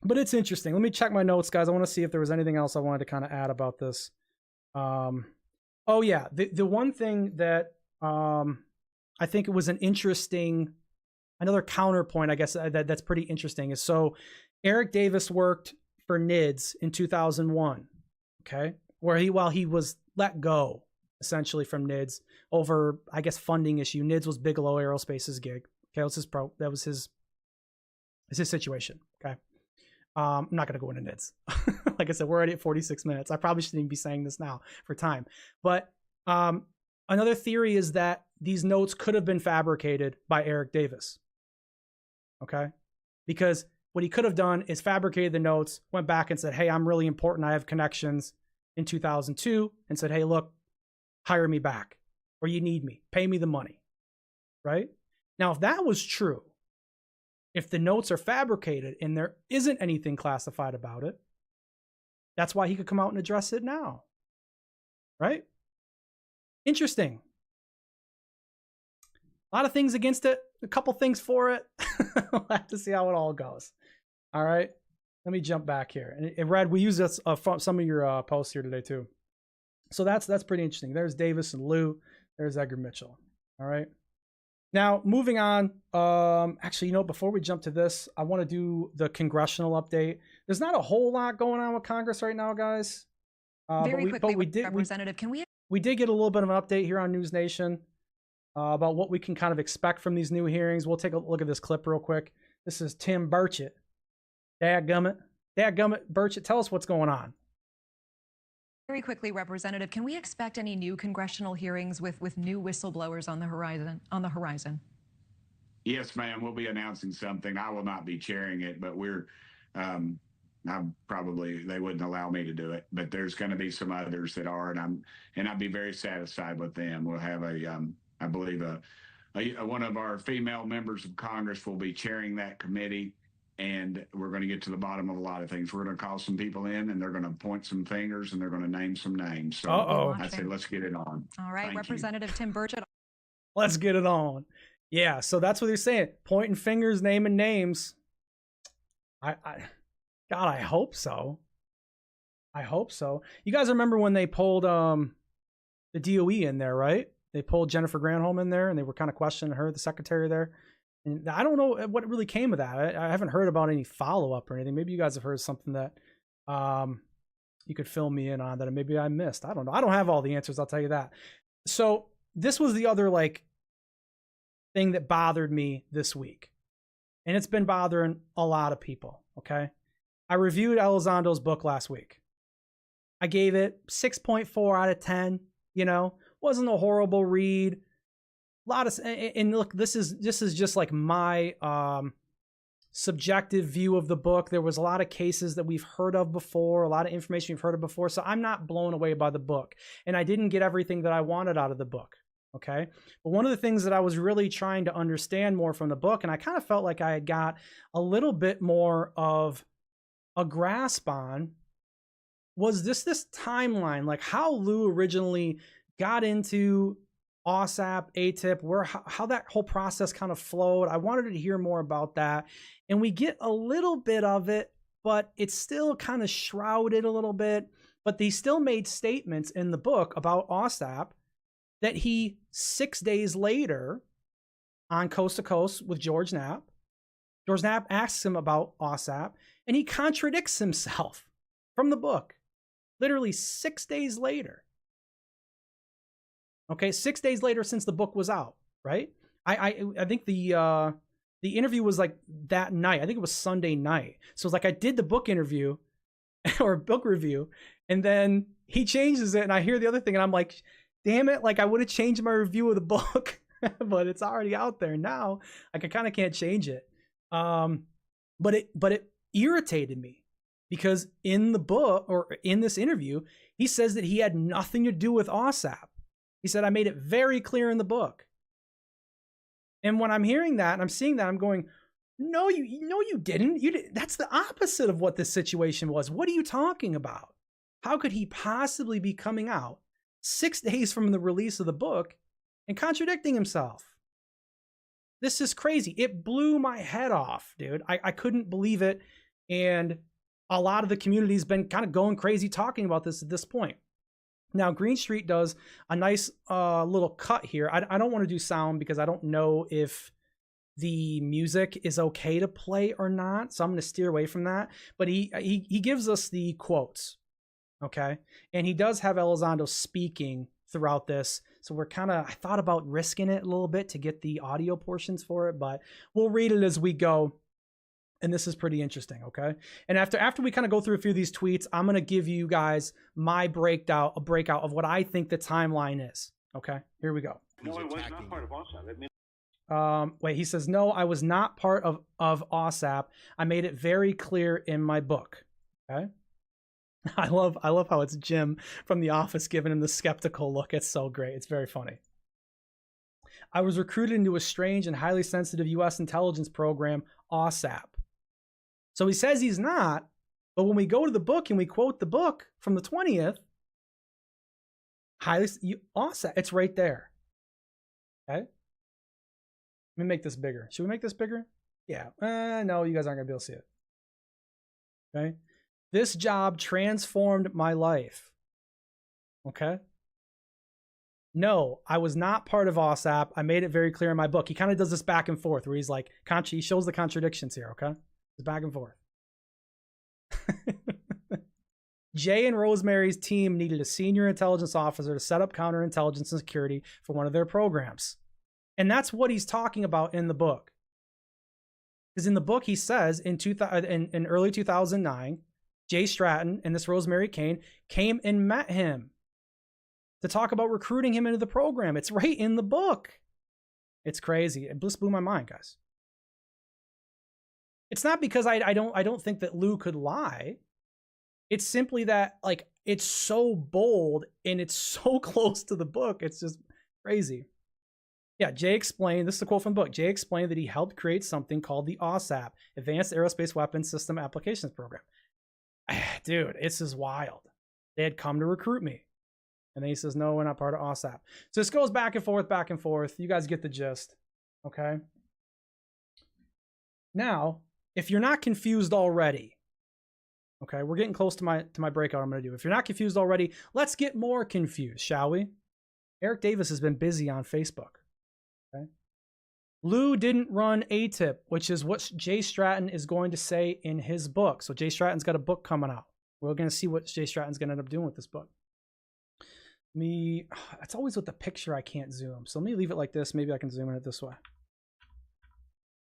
But it's interesting. Let me check my notes, guys. I want to see if there was anything else I wanted to kind of add about this. Oh, yeah. The one thing that I think it was an interesting... Another counterpoint, I guess, that's pretty interesting is, so Eric Davis worked for NIDS in 2001, okay, while he was let go essentially from NIDS over, I guess, funding issue. NIDS was Bigelow Aerospace's gig. Okay, that was his situation. Okay, I'm not gonna go into NIDS. Like I said, we're already at 46 minutes. I probably shouldn't even be saying this now for time. But another theory is that these notes could have been fabricated by Eric Davis. Okay, because what he could have done is fabricated the notes, went back and said, hey, I'm really important. I have connections in 2002, and said, hey, look, hire me back, or you need me, pay me the money. Right now, if that was true, if the notes are fabricated and there isn't anything classified about it, that's why he could come out and address it now. Right? Interesting. A lot of things against it, a couple things for it. We'll have to see how it all goes. All right. Let me jump back here. And Red, we use this from some of your posts here today too. So that's pretty interesting. There's Davis and Lou. There's Edgar Mitchell. All right. Now, moving on. Actually, before we jump to this, I want to do the congressional update. There's not a whole lot going on with Congress right now, guys. Very quickly, Representative, we did get a little bit of an update here on News Nation. About what we can kind of expect from these new hearings. We'll take a look at this clip real quick. This is Tim Burchett. Dadgummit, Burchett, tell us what's going on. Very quickly, Representative, can we expect any new congressional hearings with new whistleblowers on the horizon? Yes, ma'am. We'll be announcing something. I will not be chairing it, but they wouldn't allow me to do it. But there's going to be some others that are, and I'd be very satisfied with them. We'll have I believe one of our female members of Congress will be chairing that committee, and we're going to get to the bottom of a lot of things. We're going to call some people in, and they're going to point some fingers, and they're going to name some names. So I say, let's get it on. All right, Thank Representative Tim Burchett. Let's get it on. Yeah, so that's what they're saying. Pointing fingers, naming names. God, I hope so. I hope so. You guys remember when they pulled the DOE in there, right? They pulled Jennifer Granholm in there, and they were kind of questioning her, the secretary there. And I don't know what really came of that. I haven't heard about any follow-up or anything. Maybe you guys have heard something that you could fill me in on that maybe I missed. I don't know. I don't have all the answers, I'll tell you that. So this was the other thing that bothered me this week. And it's been bothering a lot of people, okay? I reviewed Elizondo's book last week. I gave it 6.4 out of 10, wasn't a horrible read. A lot of, and look, this is just like my subjective view of the book. There was a lot of cases that we've heard of before, a lot of information we've heard of before. So I'm not blown away by the book, and I didn't get everything that I wanted out of the book. Okay. But one of the things that I was really trying to understand more from the book, and I kind of felt like I had got a little bit more of a grasp on, was this timeline, like how Lou originally got into AAWSAP, AATIP, how that whole process kind of flowed. I wanted to hear more about that. And we get a little bit of it, but it's still kind of shrouded a little bit. But they still made statements in the book about AAWSAP that he, 6 days later, on Coast to Coast with George Knapp asks him about AAWSAP, and he contradicts himself from the book. Literally 6 days later. Okay, 6 days later since the book was out, right? I think the interview was like that night. I think it was Sunday night. So it's like I did the book interview or book review, and then he changes it, and I hear the other thing, and I'm like, damn it, like I would have changed my review of the book, but it's already out there now. Like I kind of can't change it. But it irritated me because in the book or in this interview, he says that he had nothing to do with AAWSAP. He said, I made it very clear in the book. And when I'm hearing that and I'm seeing that, I'm going, no, you didn't. That's the opposite of what this situation was. What are you talking about? How could he possibly be coming out 6 days from the release of the book and contradicting himself? This is crazy. It blew my head off, dude. I couldn't believe it. And a lot of the community's been kind of going crazy talking about this at this point. Now, Green Street does a nice little cut here. I don't want to do sound because I don't know if the music is okay to play or not. So I'm going to steer away from that. But he gives us the quotes. Okay. And he does have Elizondo speaking throughout this. So I thought about risking it a little bit to get the audio portions for it, but we'll read it as we go. And this is pretty interesting, okay? And after we kind of go through a few of these tweets, I'm going to give you guys my breakout of what I think the timeline is, okay? Here we go. No, I was not part of AAWSAP. Wait, he says, no, I was not part of AAWSAP. I made it very clear in my book, okay? I love how it's Jim from The Office giving him the skeptical look. It's so great. It's very funny. I was recruited into a strange and highly sensitive U.S. intelligence program, AAWSAP. So he says he's not, but when we go to the book and we quote the book from the 20th, AAWSAP, it's right there. Okay? Let me make this bigger. Should we make this bigger? Yeah. No, you guys aren't going to be able to see it. Okay? This job transformed my life. Okay? No, I was not part of AAWSAP. I made it very clear in my book. He kind of does this back and forth where he's like, he shows the contradictions here, okay? It's back and forth. Jay and Rosemary's team needed a senior intelligence officer to set up counterintelligence and security for one of their programs. And that's what he's talking about in the book. Because in the book, he says in early 2009, Jay Stratton and this Rosemary Kane came and met him to talk about recruiting him into the program. It's right in the book. It's crazy. It just blew my mind, guys. It's not because I don't think that Lou could lie. It's simply that like it's so bold and it's so close to the book. It's just crazy. Yeah, Jay explained, this is a quote from the book. Jay explained that he helped create something called the AAWSAP, Advanced Aerospace Weapons System Applications Program. Dude, this is wild. They had come to recruit me. And then he says, no, we're not part of AAWSAP. So this goes back and forth, back and forth. You guys get the gist. Okay. Now, if you're not confused already, okay, we're getting close to my breakout I'm going to do. If you're not confused already, let's get more confused, shall we? Eric Davis has been busy on Facebook. Okay. Lou didn't run AATIP, which is what Jay Stratton is going to say in his book. So Jay Stratton's got a book coming out. We're going to see what Jay Stratton's going to end up doing with this book. It's always with the picture I can't zoom. So let me leave it like this. Maybe I can zoom in it this way.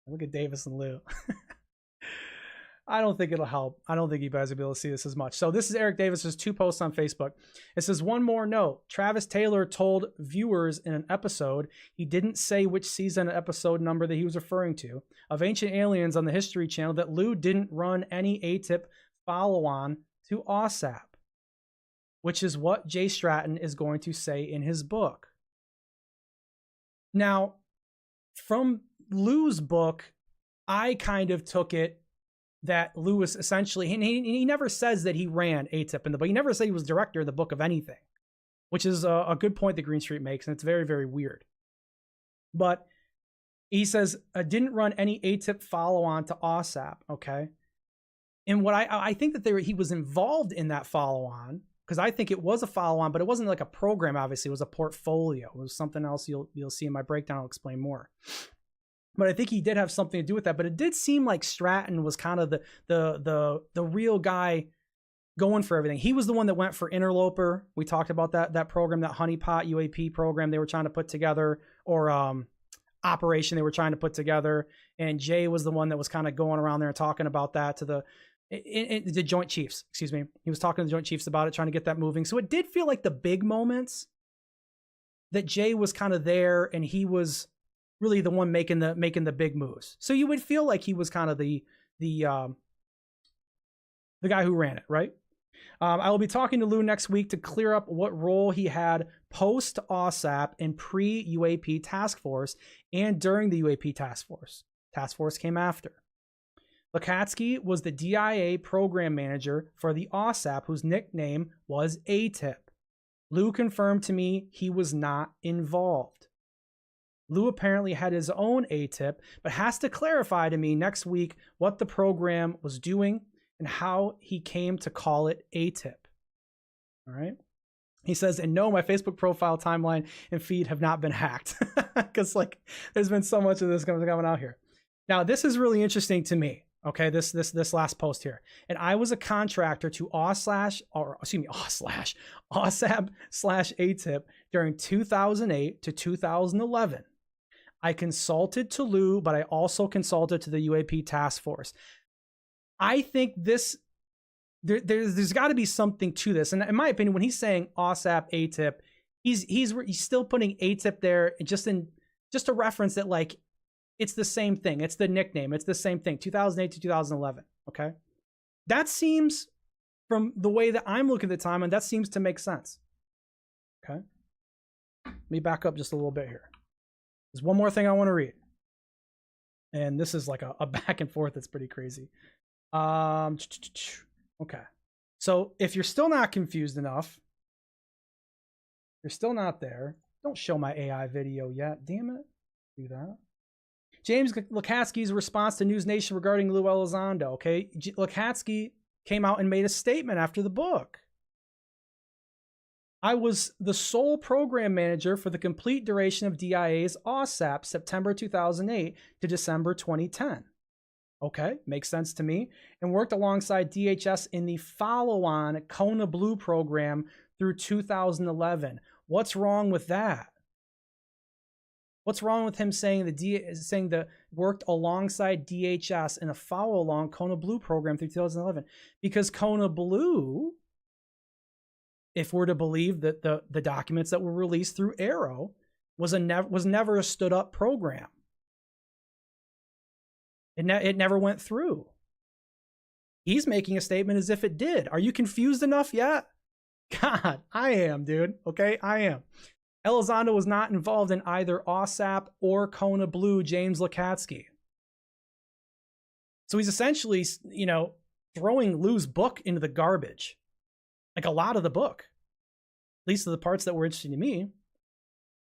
Look at Davis and Lou. I don't think it'll help. I don't think you guys will be able to see this as much. So this is Eric Davis's 2 posts on Facebook. It says, one more note. Travis Taylor told viewers in an episode, he didn't say which season and episode number that he was referring to, of Ancient Aliens on the History Channel, that Lou didn't run any AATIP follow-on to AAWSAP, which is what Jay Stratton is going to say in his book. Now, from Lou's book, I kind of took it that Lewis essentially, and he never says that he ran AATIP in the book. He never said he was director of the book of anything, which is a good point that Green Street makes, and it's very, very weird. But he says, didn't run any AATIP follow-on to AAWSAP, okay? And what I think that he was involved in that follow-on, because I think it was a follow-on, but it wasn't like a program, obviously. It was a portfolio. It was something else you'll see in my breakdown. I'll explain more. But I think he did have something to do with that. But it did seem like Stratton was kind of the real guy going for everything. He was the one that went for Interloper. We talked about that program, that honeypot UAP program they were trying to put together, or operation they were trying to put together. And Jay was the one that was kind of going around there and talking about that to the Joint Chiefs. Excuse me. He was talking to the Joint Chiefs about it, trying to get that moving. So it did feel like the big moments that Jay was kind of there, and he was really the one making the big moves. So you would feel like he was kind of the guy who ran it, right? I will be talking to Lou next week to clear up what role he had post AAWSAP and pre-UAP task force and during the UAP task force. Task force came after. Lukatsky was the DIA program manager for the AAWSAP, whose nickname was AATIP. Lou confirmed to me he was not involved. Lou apparently had his own AATIP, but has to clarify to me next week what the program was doing and how he came to call it AATIP. All right. He says, and no, my Facebook profile, timeline, and feed have not been hacked. Because there's been so much of this coming out here. Now, this is really interesting to me. Okay, this last post here. And I was a contractor to AAWSAP/AATIP during 2008 to 2011. I consulted to Lou, but I also consulted to the UAP task force. I think there's got to be something to this. And in my opinion, when he's saying AAWSAP, AATIP, he's still putting AATIP there just to reference that, like, it's the same thing. It's the nickname. It's the same thing. 2008 to 2011. Okay. That seems, from the way that I'm looking at the time, and that seems to make sense. Okay. Let me back up just a little bit here. There's one more thing I want to read. And this is like a back and forth that's pretty crazy. Okay. So if you're still not confused enough, you're still not there. Don't show my AI video yet. Damn it. Do that. James Lukatsky's response to News Nation regarding Lou Elizondo. Okay. Lukatsky came out and made a statement after the book. I was the sole program manager for the complete duration of DIA's AAWSAP, September 2008 to December 2010. Okay, makes sense to me. And worked alongside DHS in the follow-on Kona Blue program through 2011. What's wrong with that? What's wrong with him saying the worked alongside DHS in a follow-along Kona Blue program through 2011? Because Kona Blue, if we're to believe that the documents that were released through AARO, was never a stood-up program. It never went through. He's making a statement as if it did. Are you confused enough yet? God, I am, dude. Okay, I am. Elizondo was not involved in either AAWSAP or Kona Blue, James Lukatsky. So he's essentially, throwing Lou's book into the garbage. Like a lot of the book. At least the parts that were interesting to me.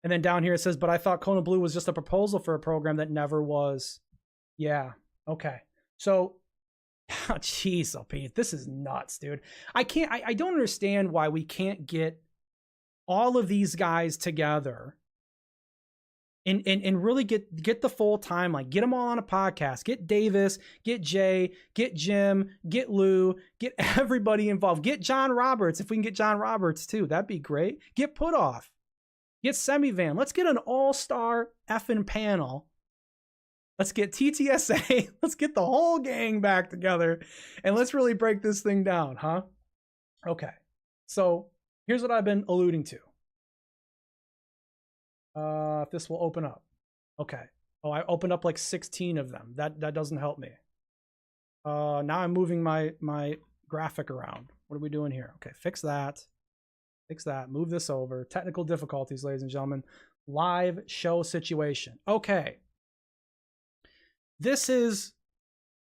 And then down here it says, but I thought Kona Blue was just a proposal for a program that never was. Yeah. Okay. So, jeez, Pete, this is nuts, dude. I don't understand why we can't get all of these guys together and really get the full timeline. Get them all on a podcast. Get Davis, get Jay, get Jim, get Lou, get everybody involved. Get John Roberts, if we can get John Roberts too. That'd be great. Get Putoff. Get Semivan. Let's get an all-star effing panel. Let's get TTSA. Let's get the whole gang back together and let's really break this thing down, huh? Okay. So here's what I've been alluding to. If this will open up. Okay. Oh, I opened up like 16 of them. That doesn't help me. Now I'm moving my graphic around. What are we doing here? Okay, fix that. Fix that. Move this over. Technical difficulties, ladies and gentlemen. Live show situation. Okay. This is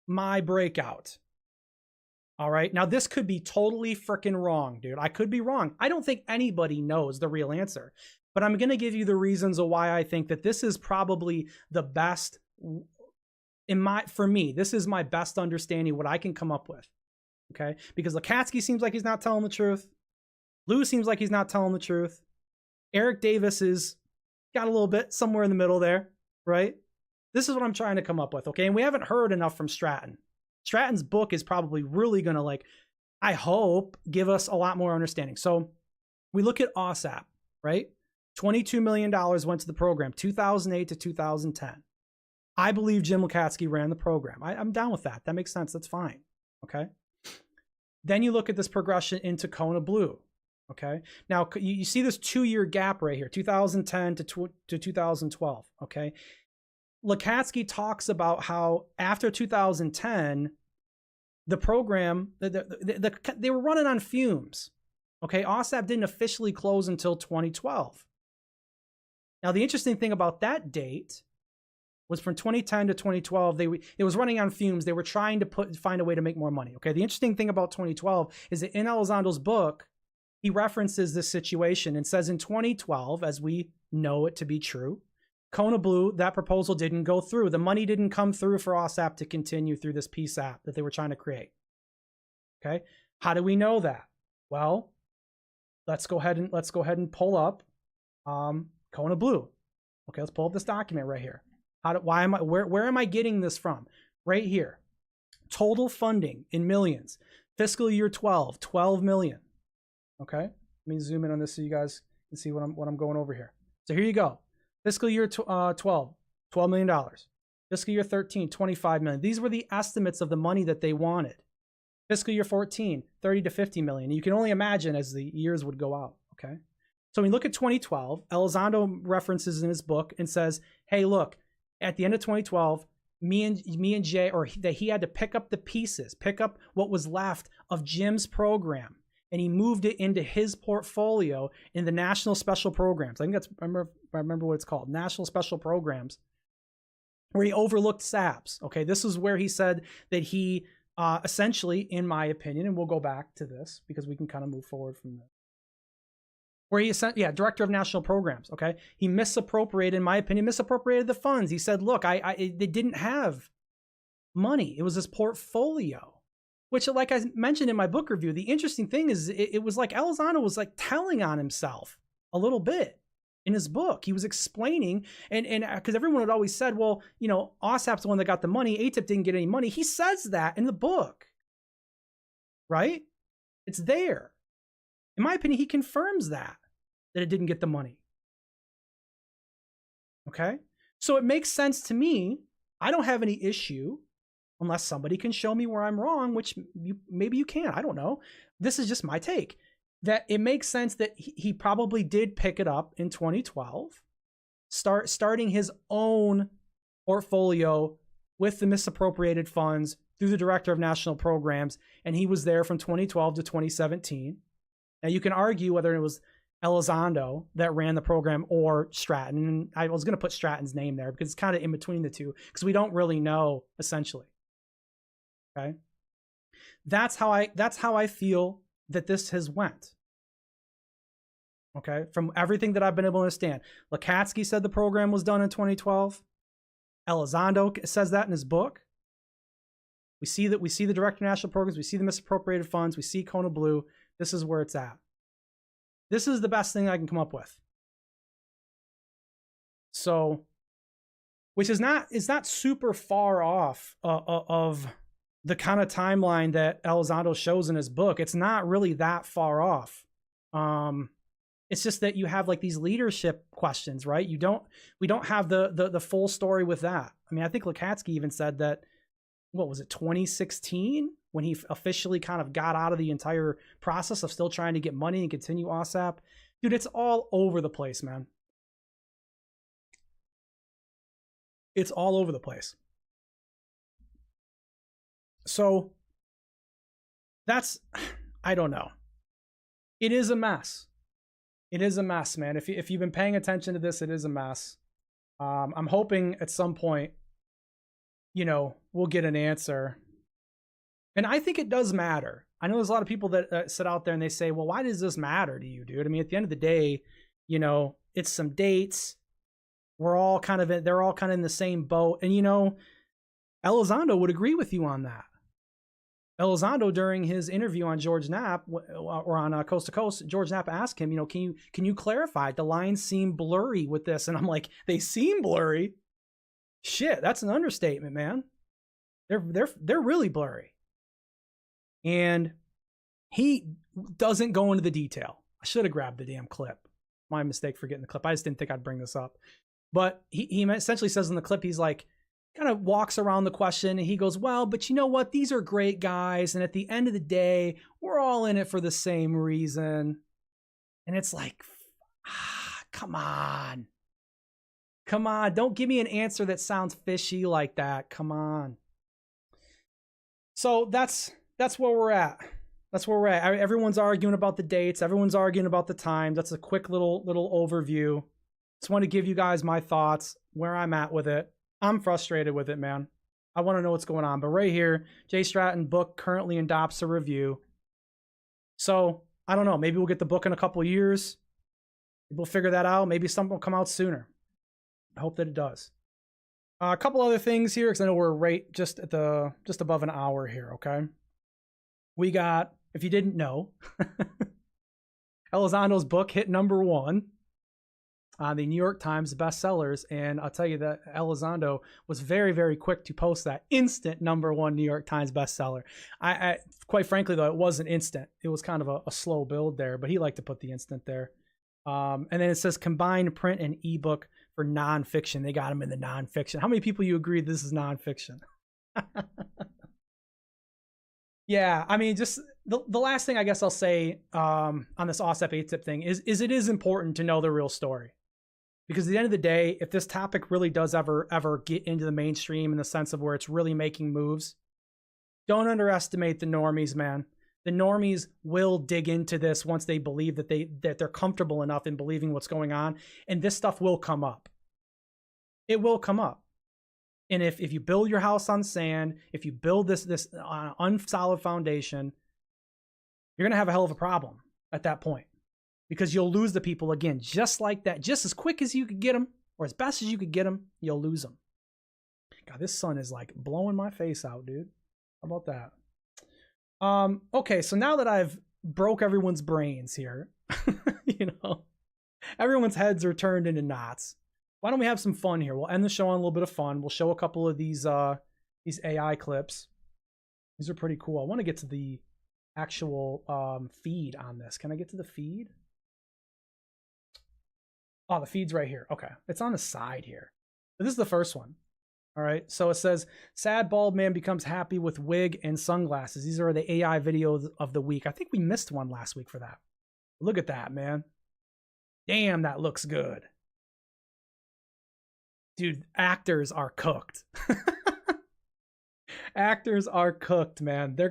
my breakout. All right. Now, this could be totally freaking wrong, dude. I could be wrong. I don't think anybody knows the real answer, but I'm going to give you the reasons of why I think that this is probably the best for me, this is my best understanding, what I can come up with. Okay. Because Lakatsky seems like he's not telling the truth. Lou seems like he's not telling the truth. Eric Davis is got a little bit somewhere in the middle there, right? This is what I'm trying to come up with. Okay. And we haven't heard enough from Stratton. Stratton's book is probably really going to, I hope, give us a lot more understanding. So we look at AAWSAP, right? $22 million went to the program, 2008 to 2010. I believe Jim Lakatsky ran the program. I'm down with that. That makes sense. That's fine. Okay. Then you look at this progression into Kona Blue. Okay. Now you see this 2-year gap right here, 2010 to 2012. Okay. Lakatsky talks about how after 2010, the program, they were running on fumes. Okay. AAWSAP didn't officially close until 2012. Now, the interesting thing about that date was from 2010 to 2012, it was running on fumes. They were trying to find a way to make more money. Okay. The interesting thing about 2012 is that in Elizondo's book, he references this situation and says in 2012, as we know it to be true, Kona Blue, that proposal didn't go through. The money didn't come through for AAWSAP to continue through this peace app that they were trying to create. Okay. How do we know that? Well, let's go ahead and pull up Kona Blue. Okay, let's pull up this document right here. Where am I getting this from? Right here. Total funding in millions. Fiscal year 12 million. Okay, let me zoom in on this so you guys can see what I'm going over here. So here you go. Fiscal year 12, $12 million. Fiscal year 13, $25 million. These were the estimates of the money that they wanted. Fiscal year 14, 30 to 50 million. You can only imagine as the years would go out. Okay. So when we look at 2012, Elizondo references in his book and says, hey, look, at the end of 2012, me and Jay, or that he had to pick up the pieces, pick up what was left of Jim's program, and he moved it into his portfolio in the National Special Programs. I think I remember what it's called, National Special Programs, where he overlooked SAPs. Okay, this is where he said that he essentially, in my opinion, and we'll go back to this because we can kind of move forward from this, where he sent, Director of National Programs. Okay, he misappropriated, in my opinion, the funds. He said, look, they didn't have money. It was his portfolio. Which, like I mentioned in my book review, the interesting thing is it was like Elizondo was like telling on himself a little bit in his book. He was explaining, and because everyone had always said, well, AAWSAP's the one that got the money. AATIP didn't get any money. He says that in the book, right? It's there. In my opinion, he confirms that it didn't get the money. Okay? So it makes sense to me. I don't have any issue unless somebody can show me where I'm wrong, which maybe you can. I don't know. This is just my take. That it makes sense that he probably did pick it up in 2012, starting his own portfolio with the misappropriated funds through the Director of National Programs, and he was there from 2012 to 2017. Now, you can argue whether it was Elizondo that ran the program or Stratton, and I was going to put Stratton's name there because it's kind of in between the two because we don't really know, essentially. Okay, that's how I feel that this has went. Okay, from everything that I've been able to understand, Lakatsky said the program was done in 2012. Elizondo says that in his book. We see the Director of National Programs. We see the misappropriated funds. We see Kona Blue. This is where it's at. This is the best thing I can come up with. So, which is not super far off of the kind of timeline that Elizondo shows in his book. It's not really that far off. It's just that you have like these leadership questions, right? We don't have the full story with that. I mean, I think Lakatsky even said that, what was it, 2016? When he officially kind of got out of the entire process of still trying to get money and continue AAWSAP. Dude, it's all over the place, man. It's all over the place. So that's, I don't know. It is a mess. It is a mess, man. If you've been paying attention to this, it is a mess. I'm hoping at some point you know, we'll get an answer. And I think it does matter. I know there's a lot of people that sit out there and they say, well, why does this matter to you, dude? I mean, at the end of the day, you know, it's some dates. They're all kind of in the same boat. And, you know, Elizondo would agree with you on that. Elizondo, during his interview on George Knapp or on Coast to Coast, George Knapp asked him, you know, can you clarify? The lines seem blurry with this. And I'm like, they seem blurry? Shit, that's an understatement, man. They're really blurry. And he doesn't go into the detail. I should have grabbed the damn clip. My mistake for getting the clip. I just didn't think I'd bring this up. But he essentially says in the clip, he's like, kind of walks around the question and he goes, well, but you know what? These are great guys. And at the end of the day, we're all in it for the same reason. And it's like, come on. Come on. Don't give me an answer that sounds fishy like that. Come on. So that's where we're at. That's where we're at. Everyone's arguing about the dates. Everyone's arguing about the times. That's a quick little overview. Just want to give you guys my thoughts, where I'm at with it. I'm frustrated with it, man. I want to know what's going on. But right here, Jay Stratton book currently in DOPSA review. So I don't know. Maybe we'll get the book in a couple of years. We'll figure that out. Maybe something will come out sooner. I hope that it does. A couple other things here, because I know we're right just above an hour here. Okay. We got, if you didn't know, Elizondo's book hit #1 on the New York Times bestsellers. And I'll tell you that Elizondo was very, very quick to post that instant #1 New York Times bestseller. I quite frankly, though, it wasn't instant. It was kind of a slow build there, but he liked to put the instant there. And then it says combined print and ebook for nonfiction. They got him in the nonfiction. How many people you agree this is nonfiction? Yeah, I mean, just the last thing I guess I'll say on this AAWSAP AATIP thing is it is important to know the real story. Because at the end of the day, if this topic really does ever get into the mainstream in the sense of where it's really making moves, don't underestimate the normies, man. The normies will dig into this once they believe that they're comfortable enough in believing what's going on, and this stuff will come up. It will come up. And if you build your house on sand, if you build this on an unsolid foundation, you're going to have a hell of a problem at that point. Because you'll lose the people again, just like that. Just as quick as you could get them, or as best as you could get them, you'll lose them. God, this sun is like blowing my face out, dude. How about that? Okay, so now that I've broke everyone's brains here, you know, everyone's heads are turned into knots. Why don't we have some fun here? We'll end the show on a little bit of fun. We'll show a couple of these AI clips. These are pretty cool. I want to get to the actual feed on this. Can I get to the feed? Oh, the feed's right here. Okay. It's on the side here. But this is the first one. All right. So it says, sad bald man becomes happy with wig and sunglasses. These are the AI videos of the week. I think we missed one last week for that. Look at that, man. Damn, that looks good. Dude, actors are cooked. Actors are cooked, man. They're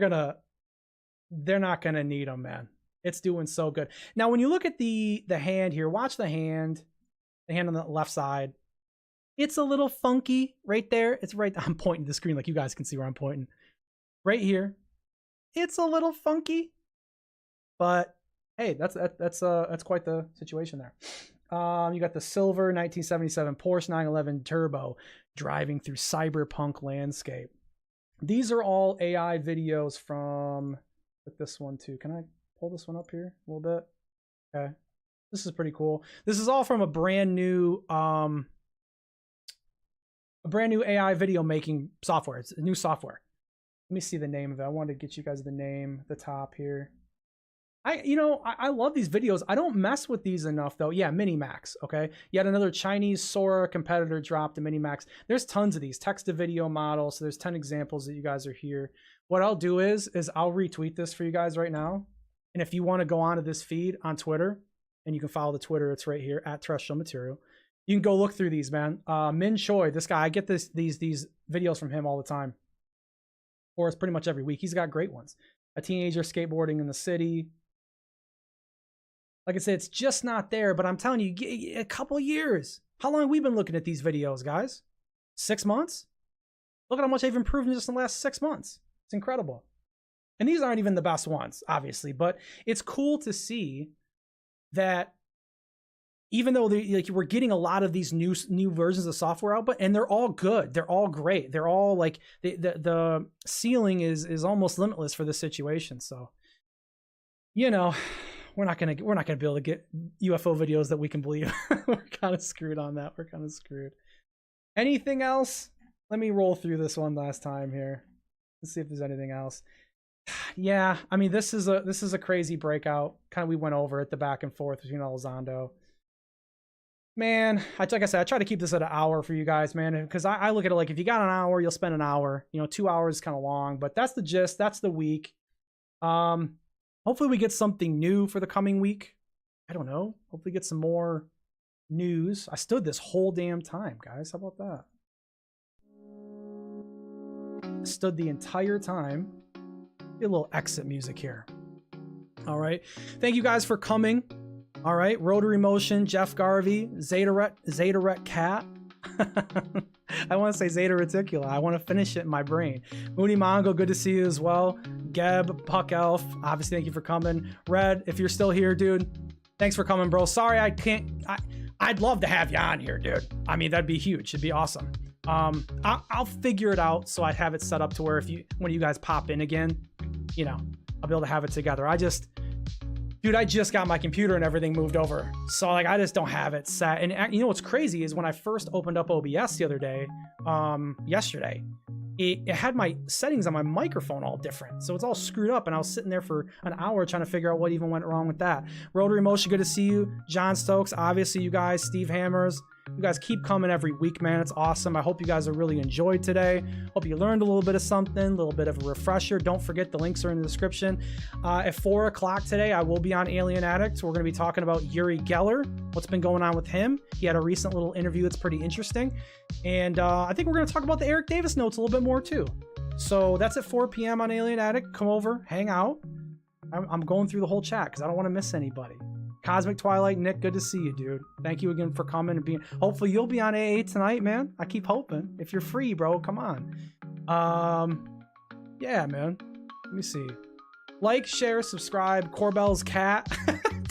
not gonna need them, man. It's doing so good. Now, when you look at the hand here, watch the hand on the left side. It's a little funky right there. It's right. I'm pointing to the screen like you guys can see where I'm pointing. Right here. It's a little funky, but hey, that's quite the situation there. You got the silver 1977 Porsche 911 Turbo driving through cyberpunk landscape. These are all AI videos from this one too. Can I pull this one up here a little bit? Okay. This is pretty cool. This is all from a brand new AI video making software. It's a new software. Let me see the name of it. I wanted to get you guys the name at the top here. I love these videos. I don't mess with these enough though. Yeah, Minimax. Okay. Yet another Chinese Sora competitor dropped a Minimax. There's tons of these text to video models. So there's 10 examples that you guys are here. What I'll do is I'll retweet this for you guys right now. And if you want to go onto this feed on Twitter, and you can follow the Twitter, it's right here at Terrestrial Material. You can go look through these, man. Min Choi, this guy, I get these videos from him all the time. Or it's pretty much every week. He's got great ones. A teenager skateboarding in the city. Like I said, it's just not there, but I'm telling you, a couple years. How long have we been looking at these videos, guys? 6 months? Look at how much they've improved in just in the last 6 months. It's incredible. And these aren't even the best ones, obviously, but it's cool to see that even though like we're getting a lot of these new versions of software out, and they're all good, they're all great, they're all like the ceiling is almost limitless for this situation. So, you know, we're not gonna be able to get UFO videos that we can believe. We're kind of screwed on that. We're kind of screwed. Anything else? Let me roll through this one last time here. Let's see if there's anything else. Yeah, I mean, this is a crazy breakout. Kind of, we went over it, the back and forth between Elizondo. Man, like I said, I try to keep this at an hour for you guys, man, because I look at it like if you got an hour, you'll spend an hour. You know, 2 hours is kind of long, but that's the gist. That's the week. Hopefully we get something new for the coming week. I don't know. Hopefully get some more news. I stood this whole damn time, guys. How about that? Stood the entire time. Get a little exit music here. All right. Thank you guys for coming. All right. Rotary Motion, Jeff Garvey, Zeta Cat. I want to say Zeta Reticula. I want to finish it in my brain. Moody Mongo, good to see you as well. Geb, Puck Elf, obviously, thank you for coming. Red, if you're still here, dude, thanks for coming, bro. Sorry, I can't. I'd love to have you on here, dude. I mean, that'd be huge. It'd be awesome. I'll figure it out so I have it set up to where when you guys pop in again, you know, I'll be able to have it together. Dude, I just got my computer and everything moved over. So like, I just don't have it set. And you know, what's crazy is when I first opened up OBS the other day, yesterday, it had my settings on my microphone all different. So it's all screwed up. And I was sitting there for an hour trying to figure out what even went wrong with that. Rotary Motion, good to see you. John Stokes, obviously you guys, Steve Hammers. You guys keep coming every week, man. It's awesome. I hope you guys are really enjoyed today. Hope you learned a little bit of something, a little bit of a refresher. Don't forget the links are in the description. At 4 o'clock today, I will be on Alien Addict. We're going to be talking about Uri Geller, what's been going on with him. He had a recent little interview that's pretty interesting. And I think we're going to talk about the Eric Davis notes a little bit more too. So that's at 4 p.m. on Alien Addict. Come over, hang out. I'm going through the whole chat because I don't want to miss anybody. Cosmic Twilight, Nick, good to see you, dude. Thank you again for coming and being. Hopefully you'll be on AA tonight, man. I keep hoping. If you're free, bro, come on. Yeah, man. Let me see. Like, share, subscribe. Corbell's cat,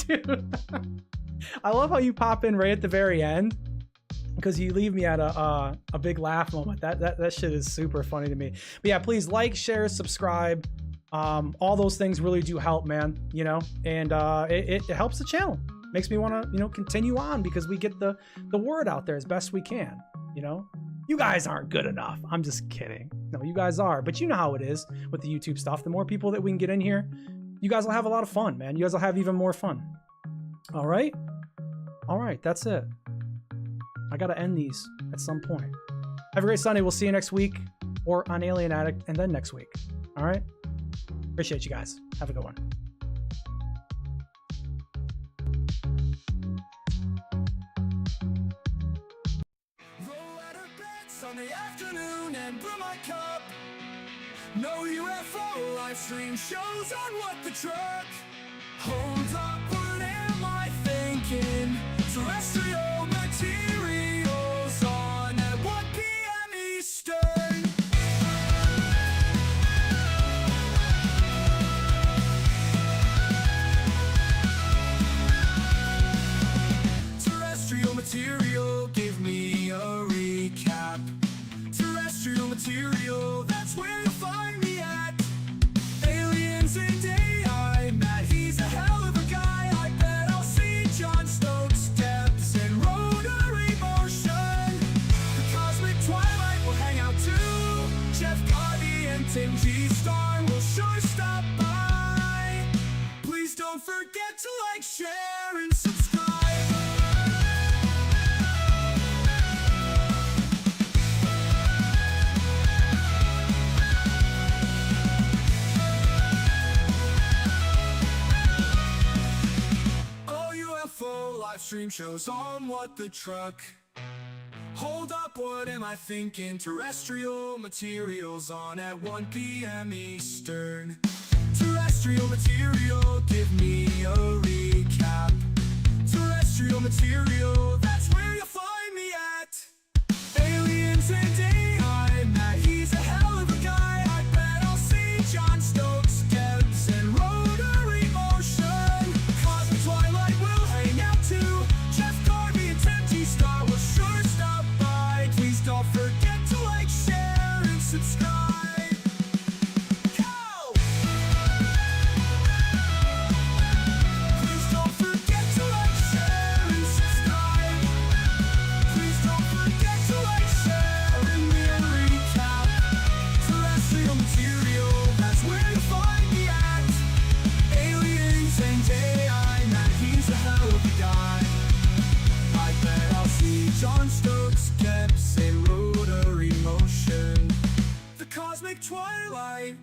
dude. I love how you pop in right at the very end because you leave me at a big laugh moment. That shit is super funny to me. But yeah, please like, share, subscribe. All those things really do help, man, you know, and it helps the channel. Makes me want to, you know, continue on because we get the word out there as best we can, you know. You guys aren't good enough. I'm just kidding. No, you guys are, but you know how it is with the YouTube stuff. The more people that we can get in here, you guys will have a lot of fun, man. You guys will have even more fun. All right, that's it. I gotta end these at some point. Have a great Sunday. We'll see you next week or on Alien Addict and then next week. All right. Appreciate you guys. Have a good one. Roll out of bed Sunday afternoon and brew my cup. No UFO live stream shows on What the Truck. Hold up, what am I thinking? Terrestrial materials on at 1 p.m. Eastern. Material, give me a recap. Terrestrial material, that's where you'll find me at. Aliens and AI, Matt, he's a hell of a guy. I bet I'll see John Stokes, steps and rotary motion. The Cosmic Twilight will hang out too. Jeff Garvey and Tim G. Star will sure stop by. Please don't forget to like, share, and subscribe. Live stream shows on What the Truck. Hold up, what am I thinking? Terrestrial materials on at 1 p.m. Eastern. Terrestrial material, give me a recap. Terrestrial material, that's where you'll find me at. Aliens and AI, Matt, he's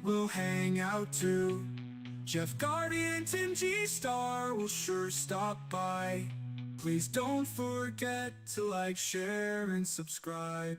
will hang out too. Jeff Guardian, Tim G Star will sure stop by. Please don't forget to like, share, and subscribe.